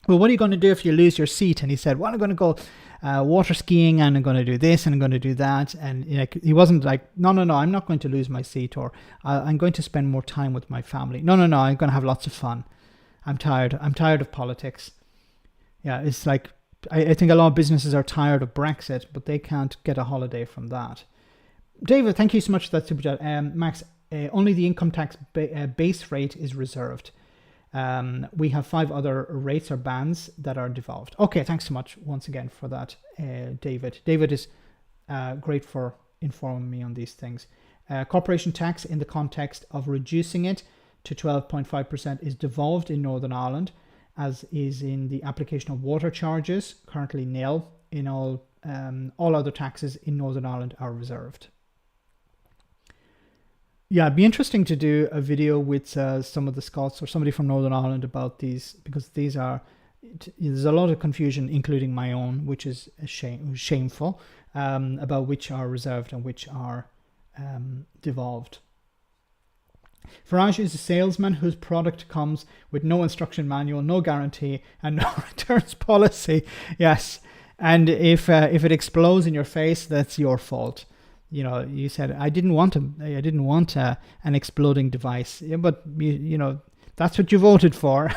well, what are you going to do if you lose your seat? And he said, well, I'm going to go water skiing and I'm going to do this and I'm going to do that. And he wasn't like, no, I'm not going to lose my seat, or I'm going to spend more time with my family. No, I'm going to have lots of fun. I'm tired of politics. Yeah, it's like, I think a lot of businesses are tired of Brexit, but they can't get a holiday from that. David, thank you so much for that super chat. Max, only the income tax base rate is reserved. We have 5 other rates or bands that are devolved. Okay, thanks so much once again for that, David. David is great for informing me on these things. Corporation tax, in the context of reducing it to 12.5%, is devolved in Northern Ireland, as is in the application of water charges, currently nil. In all other taxes in Northern Ireland are reserved. Yeah, it'd be interesting to do a video with some of the Scots or somebody from Northern Ireland about these, because there's a lot of confusion, including my own, which is shameful, about which are reserved and which are devolved. Farage is a salesman whose product comes with no instruction manual, no guarantee, and no returns policy. Yes, and if it explodes in your face, that's your fault. You said I didn't want an exploding device, yeah, but that's what you voted for.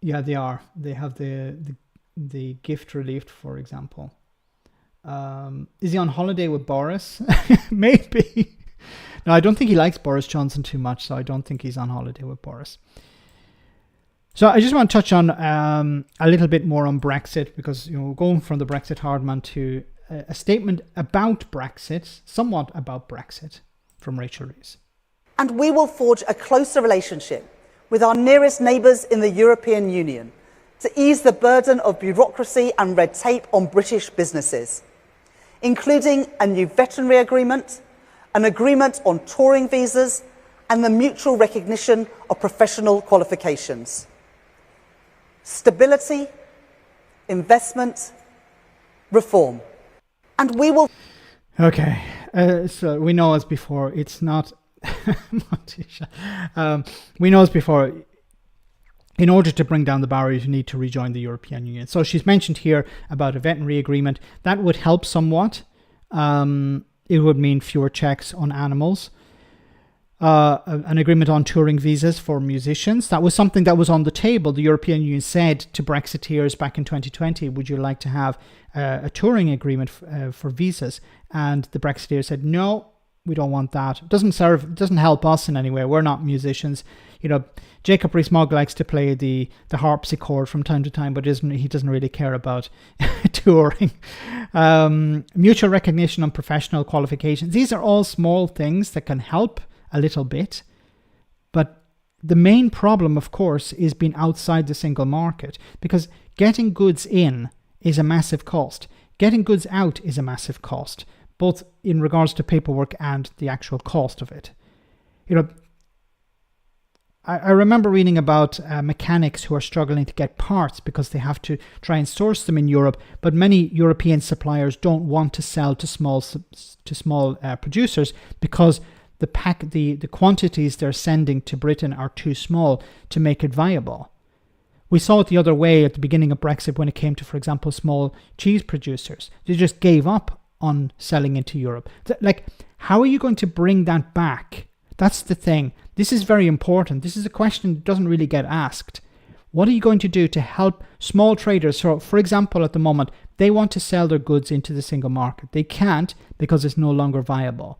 Yeah, they are. They have the gift relief, for example. Is he on holiday with Boris? Maybe. No, I don't think he likes Boris Johnson too much, so I don't think he's on holiday with Boris. So I just want to touch on a little bit more on Brexit, because going from the Brexit hardman to a statement about Brexit, somewhat about Brexit, from Rachel Reeves. And we will forge a closer relationship with our nearest neighbours in the European Union to ease the burden of bureaucracy and red tape on British businesses, including a new veterinary agreement, an agreement on touring visas, and the mutual recognition of professional qualifications. Stability, investment, reform. And we will... Okay, so we know as before, it's not... we know as before, in order to bring down the barriers, you need to rejoin the European Union. So she's mentioned here about a veterinary agreement. That would help somewhat. It would mean fewer checks on animals. An agreement on touring visas for musicians. That was something that was on the table. The European Union said to Brexiteers back in 2020, would you like to have a touring agreement for visas? And the Brexiteers said, no, we don't want that. It doesn't help us in any way. We're not musicians. Jacob Rees-Mogg likes to play the harpsichord from time to time, but he doesn't really care about touring. Mutual recognition on professional qualifications. These are all small things that can help a little bit. But the main problem, of course, is being outside the single market, because getting goods in is a massive cost. Getting goods out is a massive cost, both in regards to paperwork and the actual cost of it. I remember reading about mechanics who are struggling to get parts because they have to try and source them in Europe, but many European suppliers don't want to sell to small producers because the quantities they're sending to Britain are too small to make it viable. We saw it the other way at the beginning of Brexit when it came to, for example, small cheese producers. They just gave up on selling into Europe. How are you going to bring that back? That's the thing. This is very important. This is a question that doesn't really get asked. What are you going to do to help small traders? So, for example, at the moment, they want to sell their goods into the single market. They can't because it's no longer viable.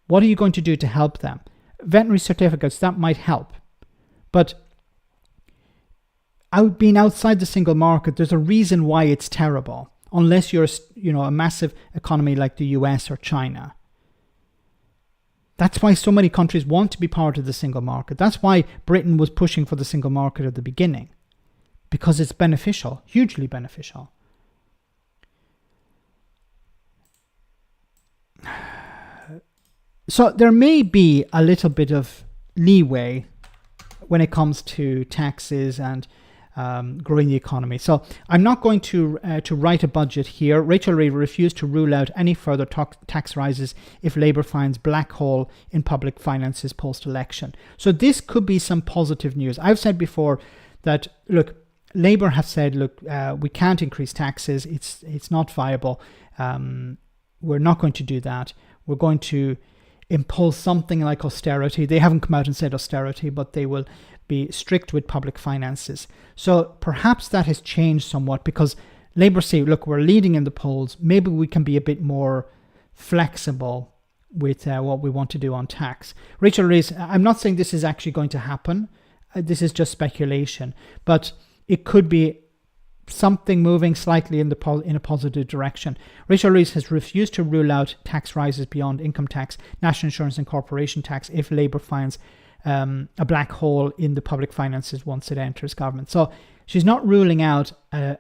What are you going to do to help them? Veterinary certificates, that might help. But being outside the single market, there's a reason why it's terrible. Unless you're a massive economy like the US or China. That's why so many countries want to be part of the single market. That's why Britain was pushing for the single market at the beginning. Because it's beneficial, hugely beneficial. So there may be a little bit of leeway when it comes to taxes and growing the economy. So I'm not going to write a budget here. Rachel Reeves refused to rule out any further tax rises if Labour finds black hole in public finances post-election. So this could be some positive news. I've said before that, look, Labour have said, look, we can't increase taxes. It's not viable. We're not going to do that. We're going to impose something like austerity. They haven't come out and said austerity, but they will be strict with public finances. So perhaps that has changed somewhat because Labour say, look, we're leading in the polls. Maybe we can be a bit more flexible with what we want to do on tax. Rachel Reeves, I'm not saying this is actually going to happen. This is just speculation, but it could be something moving slightly in a positive direction. Rachel Reeves has refused to rule out tax rises beyond income tax, national insurance and corporation tax if Labour finds a black hole in the public finances once it enters government. So she's not ruling out a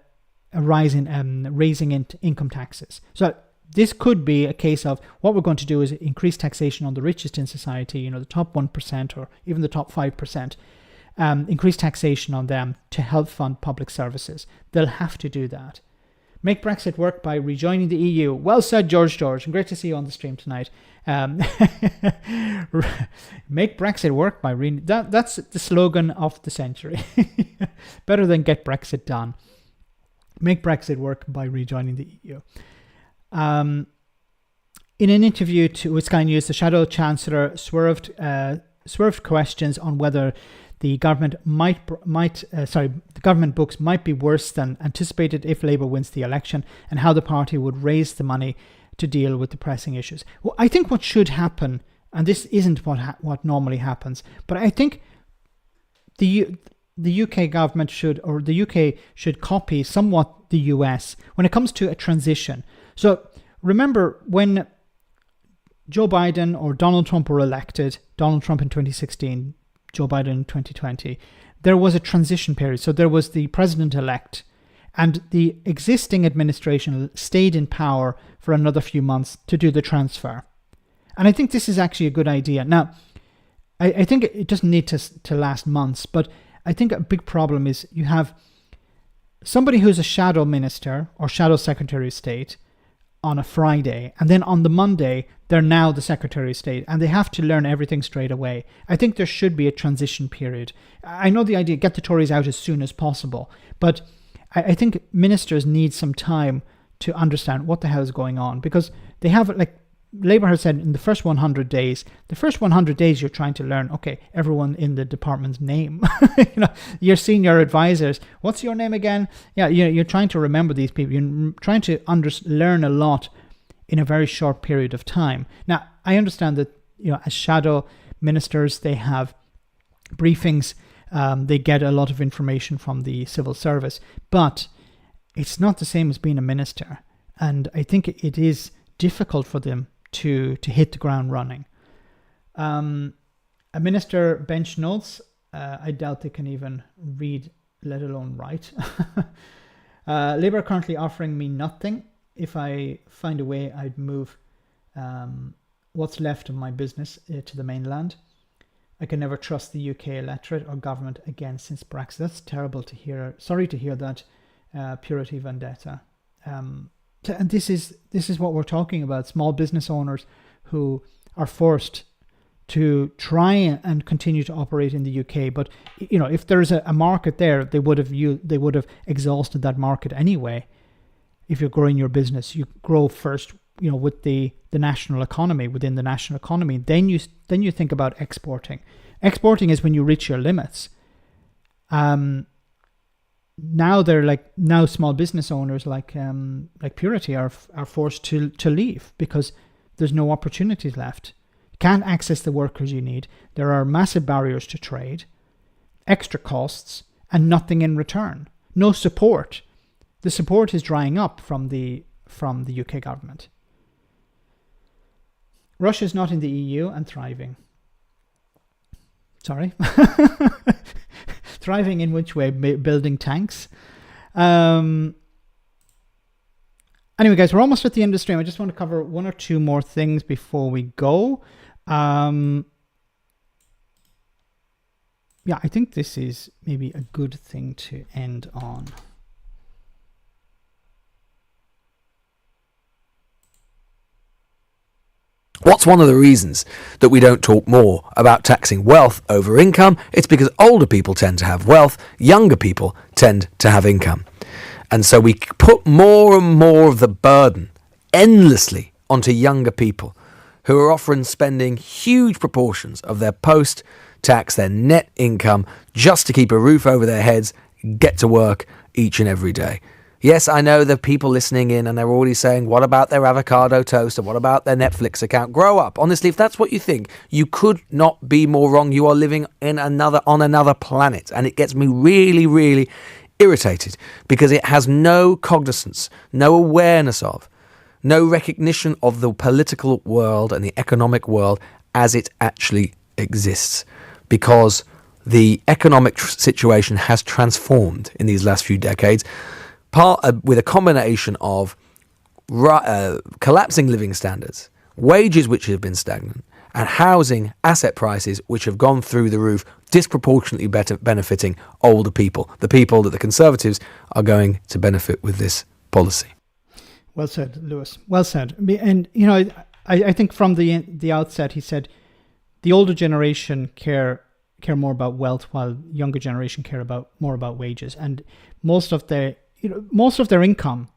rise in raising income taxes. So this could be a case of what we're going to do is increase taxation on the richest in society, the top 1% or even the top 5%. Increase taxation on them to help fund public services. They'll have to do that. Make Brexit work by rejoining the EU. Well said, George. And great to see you on the stream tonight. Make Brexit work by... That's the slogan of the century. Better than get Brexit done. Make Brexit work by rejoining the EU. In an interview with Sky News, the Shadow Chancellor swerved questions on whether the government the government books might be worse than anticipated if Labour wins the election, and how the party would raise the money to deal with the pressing issues. Well, I think what should happen, and this isn't what normally happens, but I think the UK government should copy somewhat the US when it comes to a transition. So remember when Joe Biden or Donald Trump were elected, Donald Trump in 2016, Joe Biden in 2020, there was a transition period. So there was the president-elect, and the existing administration stayed in power for another few months to do the transfer. And I think this is actually a good idea. Now, I think it doesn't need to last months, but I think a big problem is you have somebody who's a shadow minister or shadow secretary of state on a Friday, and then on the Monday they're now the Secretary of State, and they have to learn everything straight away. I think there should be a transition period. I know the idea, get the Tories out as soon as possible, but I think ministers need some time to understand what the hell is going on, because they have, like Labour has said, in the first 100 days, you're trying to learn, okay, everyone in the department's name, your senior advisors, what's your name again? Yeah, you're trying to remember these people. You're trying to learn a lot in a very short period of time. Now, I understand that, as shadow ministers, they have briefings, they get a lot of information from the civil service, but it's not the same as being a minister. And I think it is difficult for them to hit the ground running. A minister bench notes. I doubt they can even read, let alone write. Labour are currently offering me nothing. If I find a way, I'd move what's left of my business to the mainland. I can never trust the UK electorate or government again since Brexit. That's terrible to hear. Sorry to hear that. Purity vendetta. And this is what we're talking about. Small business owners who are forced to try and continue to operate in the UK, but if there's a market there, they would have exhausted that market anyway. If you're growing your business, you grow first, with the national economy, within the national economy. Then you think about exporting. Exporting is when you reach your limits. Now small business owners like Purity are forced to leave because there's no opportunities left. You can't access the workers you need. There are massive barriers to trade, extra costs, and nothing in return. No support. The support is drying up from the UK government. Russia's not in the EU and thriving. Sorry. Thriving in which way? Building tanks. Anyway, guys, we're almost at the end of the stream. I just want to cover one or two more things before we go. Yeah, I think this is maybe a good thing to end on. What's one of the reasons that we don't talk more about taxing wealth over income? It's because older people tend to have wealth, younger people tend to have income. And so we put more and more of the burden endlessly onto younger people who are often spending huge proportions of their post-tax, their net income, just to keep a roof over their heads, get to work each and every day. Yes, I know there are people listening in and they're already saying, what about their avocado toast and what about their Netflix account? Grow up. Honestly, if that's what you think, you could not be more wrong. You are living on another planet. And it gets me really, really irritated because it has no cognizance, no awareness of, no recognition of the political world and the economic world as it actually exists. Because the economic situation has transformed in these last few decades, with a combination of collapsing living standards, wages which have been stagnant, and housing asset prices which have gone through the roof, disproportionately benefiting older people, the people that the Conservatives are going to benefit with this policy. Well said, Lewis. Well said. And, I think from the outset, he said the older generation care more about wealth, while younger generation care more about wages. And most of their income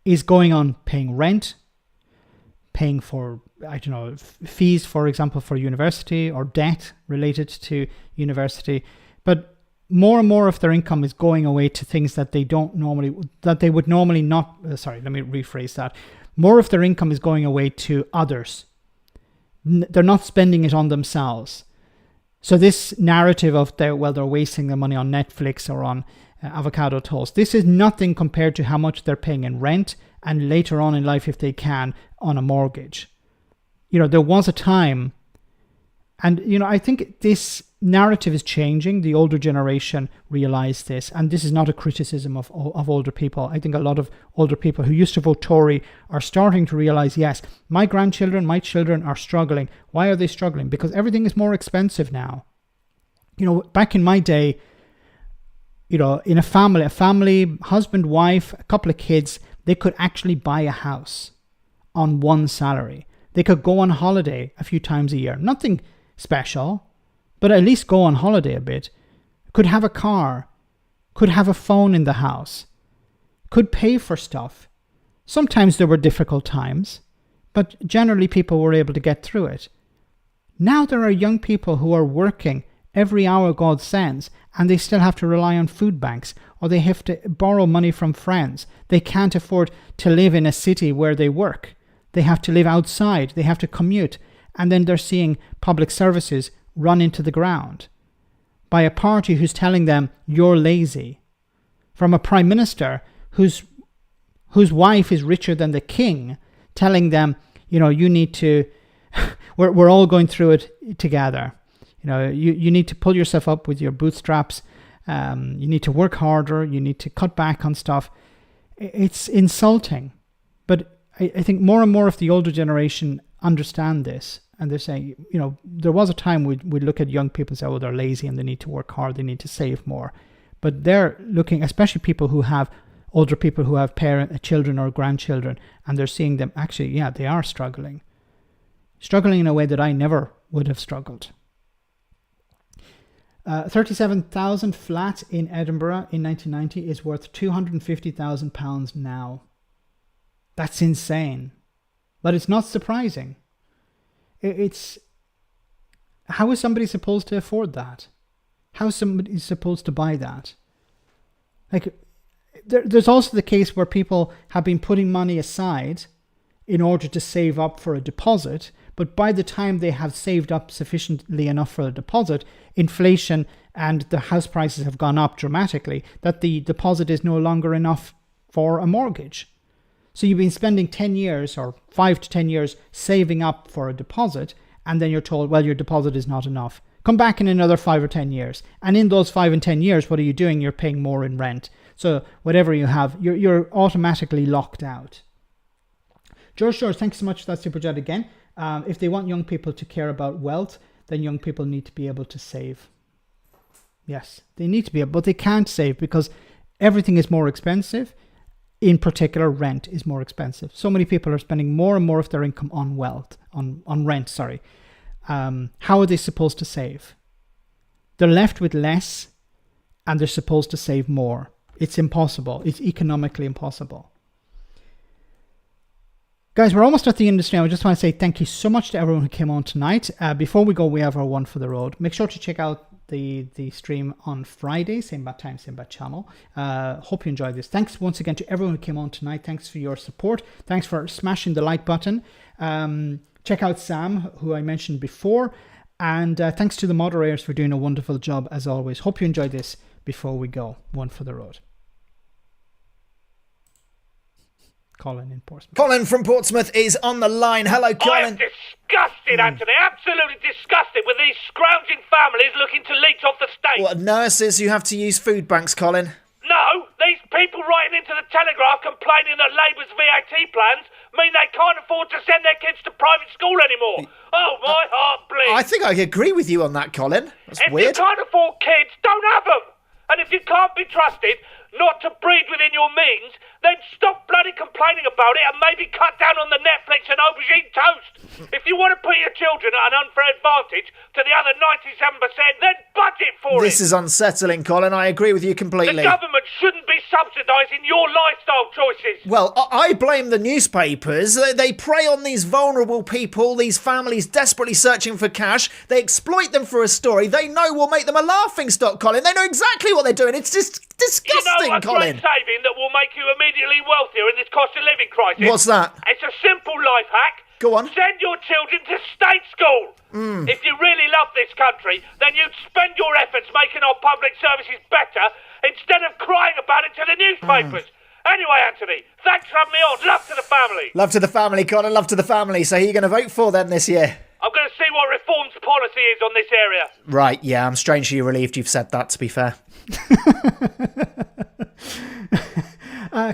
is going on paying rent, paying for, fees, for example, for university, or debt related to university. But more and more of their income is going away to things that they would normally not. Let me rephrase that. More of their income is going away to others. They're not spending it on themselves. So this narrative of they're wasting their money on Netflix or on avocado toast, this is nothing compared to how much they're paying in rent, and later on in life, if they can, on a mortgage. There was a time, and I think this narrative is changing. The older generation realize this, and this is not a criticism of older people. I think a lot of older people who used to vote Tory are starting to realize, yes, my grandchildren, my children are struggling. Why are they struggling? Because everything is more expensive now. Back in my day, in a family, husband, wife, a couple of kids, they could actually buy a house on one salary. They could go on holiday a few times a year. Nothing special, but at least go on holiday a bit. Could have a car, could have a phone in the house, could pay for stuff. Sometimes there were difficult times, but generally people were able to get through it. Now there are young people who are working every hour God sends, and they still have to rely on food banks, or they have to borrow money from friends. They can't afford to live in a city where they work. They have to live outside. They have to commute. And then they're seeing public services run into the ground by a party who's telling them you're lazy. From a prime minister whose wife is richer than the king, telling them, you need to, we're all going through it together. You need to pull yourself up with your bootstraps. You need to work harder. You need to cut back on stuff. It's insulting. But I think more and more of the older generation understand this. And they're saying, there was a time we'd look at young people and say, oh, they're lazy and they need to work hard. They need to save more. But they're looking, especially older people who have children or grandchildren, and they're seeing them actually, yeah, they are struggling in a way that I never would have struggled. 37,000 flat in Edinburgh in 1990 is worth £250,000 now. That's insane. But it's not surprising. How is somebody supposed to afford that? How is somebody supposed to buy that? There's also the case where people have been putting money aside in order to save up for a deposit, but by the time they have saved up sufficiently enough for a deposit, inflation and the house prices have gone up dramatically, that the deposit is no longer enough for a mortgage. So you've been spending 10 years or 5 to 10 years saving up for a deposit, and then you're told, well, your deposit is not enough. Come back in another 5 or 10 years. And in those 5 and 10 years, what are you doing? You're paying more in rent. So whatever you have, you're automatically locked out. George, thanks so much for that super chat again. If they want young people to care about wealth, then young people need to be able to save. Yes, they need to be able, but they can't save because everything is more expensive. In particular, rent is more expensive. So many people are spending more and more of their income on rent. How are they supposed to save? They're left with less, and they're supposed to save more. It's impossible. It's economically impossible. Guys, we're almost at the end of the stream. I just want to say thank you so much to everyone who came on tonight. Before we go, we have our one for the road. Make sure to check out the stream on Friday, same bad time, same bad channel. Hope you enjoyed this. Thanks once again to everyone who came on tonight. Thanks for your support. Thanks for smashing the like button. Check out Sam, who I mentioned before. And thanks to the moderators for doing a wonderful job as always. Hope you enjoyed this. Before we go, one for the road. Colin in Portsmouth. Colin from Portsmouth is on the line. Hello, Colin. I'm disgusted, Anthony. Absolutely disgusted with these scrounging families looking to leech off the state. What, nurses who have to use food banks, Colin? No, these people writing into the Telegraph complaining that Labour's VAT plans mean they can't afford to send their kids to private school anymore. Oh, my heart bleeds. I think I agree with you on that, Colin. That's weird. If you can't afford kids, don't have them. And if you can't be trusted not to breed within your means, then stop bloody complaining complaining about it and maybe cut down on the Netflix and aubergine toast. If you want to put your children at an unfair advantage to the other 97%, then budget for This is unsettling, Colin. I agree with you completely. The government shouldn't be subsidising your lifestyle choices. Well, I blame the newspapers. They prey on these vulnerable people, these families desperately searching for cash. They exploit them for a story they know will make them a laughingstock, Colin. They know exactly what they're doing. It's just disgusting, You know a Colin. great saving that will make you immediately wealthier in this cost of living crisis? What's that? It's a simple life hack. Go on. Send your children to state school. If you really love this country, then you'd spend your efforts making our public services better instead of crying about it to the newspapers. Anyway, Anthony, thanks for having me on. Love to the family. Love to the family, Colin. Love to the family. So who are you going to vote for then this year? I'm going to see what Reform's policy is on this area. Right, yeah, I'm strangely relieved you've said that, to be fair.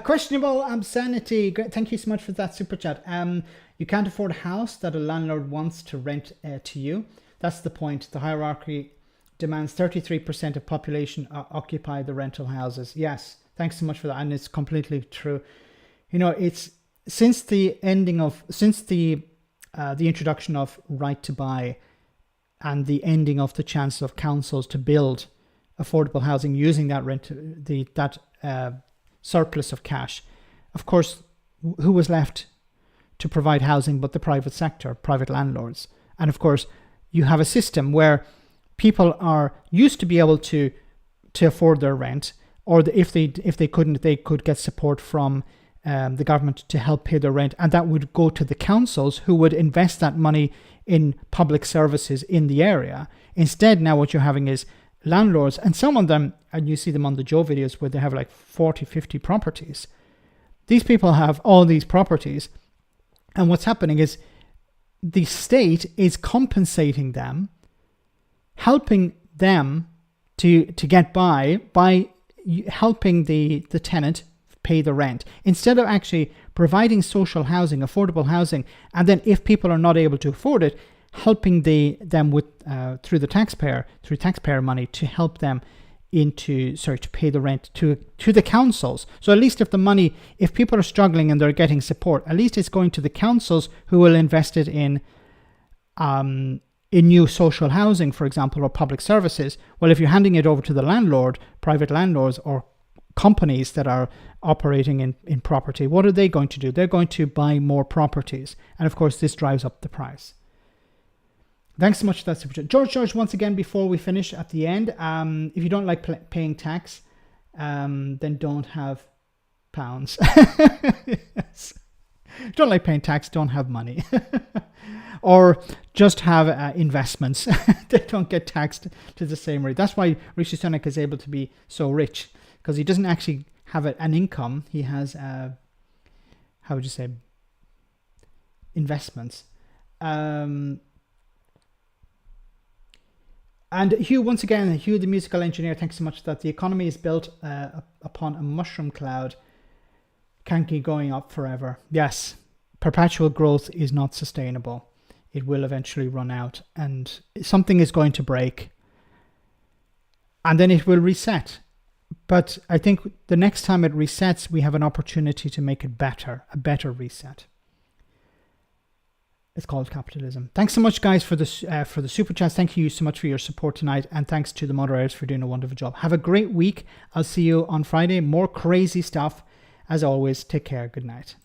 Questionable sanity. Thank you so much for that super chat. You can't afford a house that a landlord wants to rent to you. That's the point. The hierarchy demands 33% of population occupy the rental houses. Yes, thanks so much for that, and it's completely true. You know, it's since the introduction of right to buy and the ending of the chance of councils to build affordable housing using that surplus of cash. Of course, who was left to provide housing but the private sector, private landlords? And of course, you have a system where people are used to be able to afford their rent, or if they couldn't, they could get support from the government to help pay their rent, and that would go to the councils, who would invest that money in public services in the area. Instead, now what you're having is landlords, and some of them, and you see them on the Joe videos where they have like 40, 50 properties. These people have all these properties, and what's happening is the state is compensating them, helping them to get by helping the tenant pay the rent, instead of actually providing social housing, affordable housing, and then if people are not able to afford it, helping them with through taxpayer money to help them to pay the rent to the councils. So at least if people are struggling and they're getting support, at least it's going to the councils, who will invest it in new social housing, for example, or public services. Well, if you're handing it over to the landlord, private landlords or companies that are operating in property, what are they going to do? They're going to buy more properties. And of course, this drives up the price. Thanks so much for that super chat. George, once again, before we finish at the end, if you don't like paying tax, then don't have pounds. Yes. If you don't like paying tax, don't have money. Or just have investments. They don't get taxed to the same rate. That's why Rishi Sunak is able to be so rich, because he doesn't actually have an income. He has, investments. And Hugh, once again, Hugh, the musical engineer, thanks so much that the economy is built upon a mushroom cloud. Can't keep going up forever. Yes, perpetual growth is not sustainable. It will eventually run out, and something is going to break, and then it will reset. But I think the next time it resets, we have an opportunity to make it better, a better reset. It's called capitalism. Thanks so much, guys, for the super chats. Thank you so much for your support tonight, and thanks to the moderators for doing a wonderful job. Have a great week. I'll see you on Friday. More crazy stuff. As always, take care. Good night.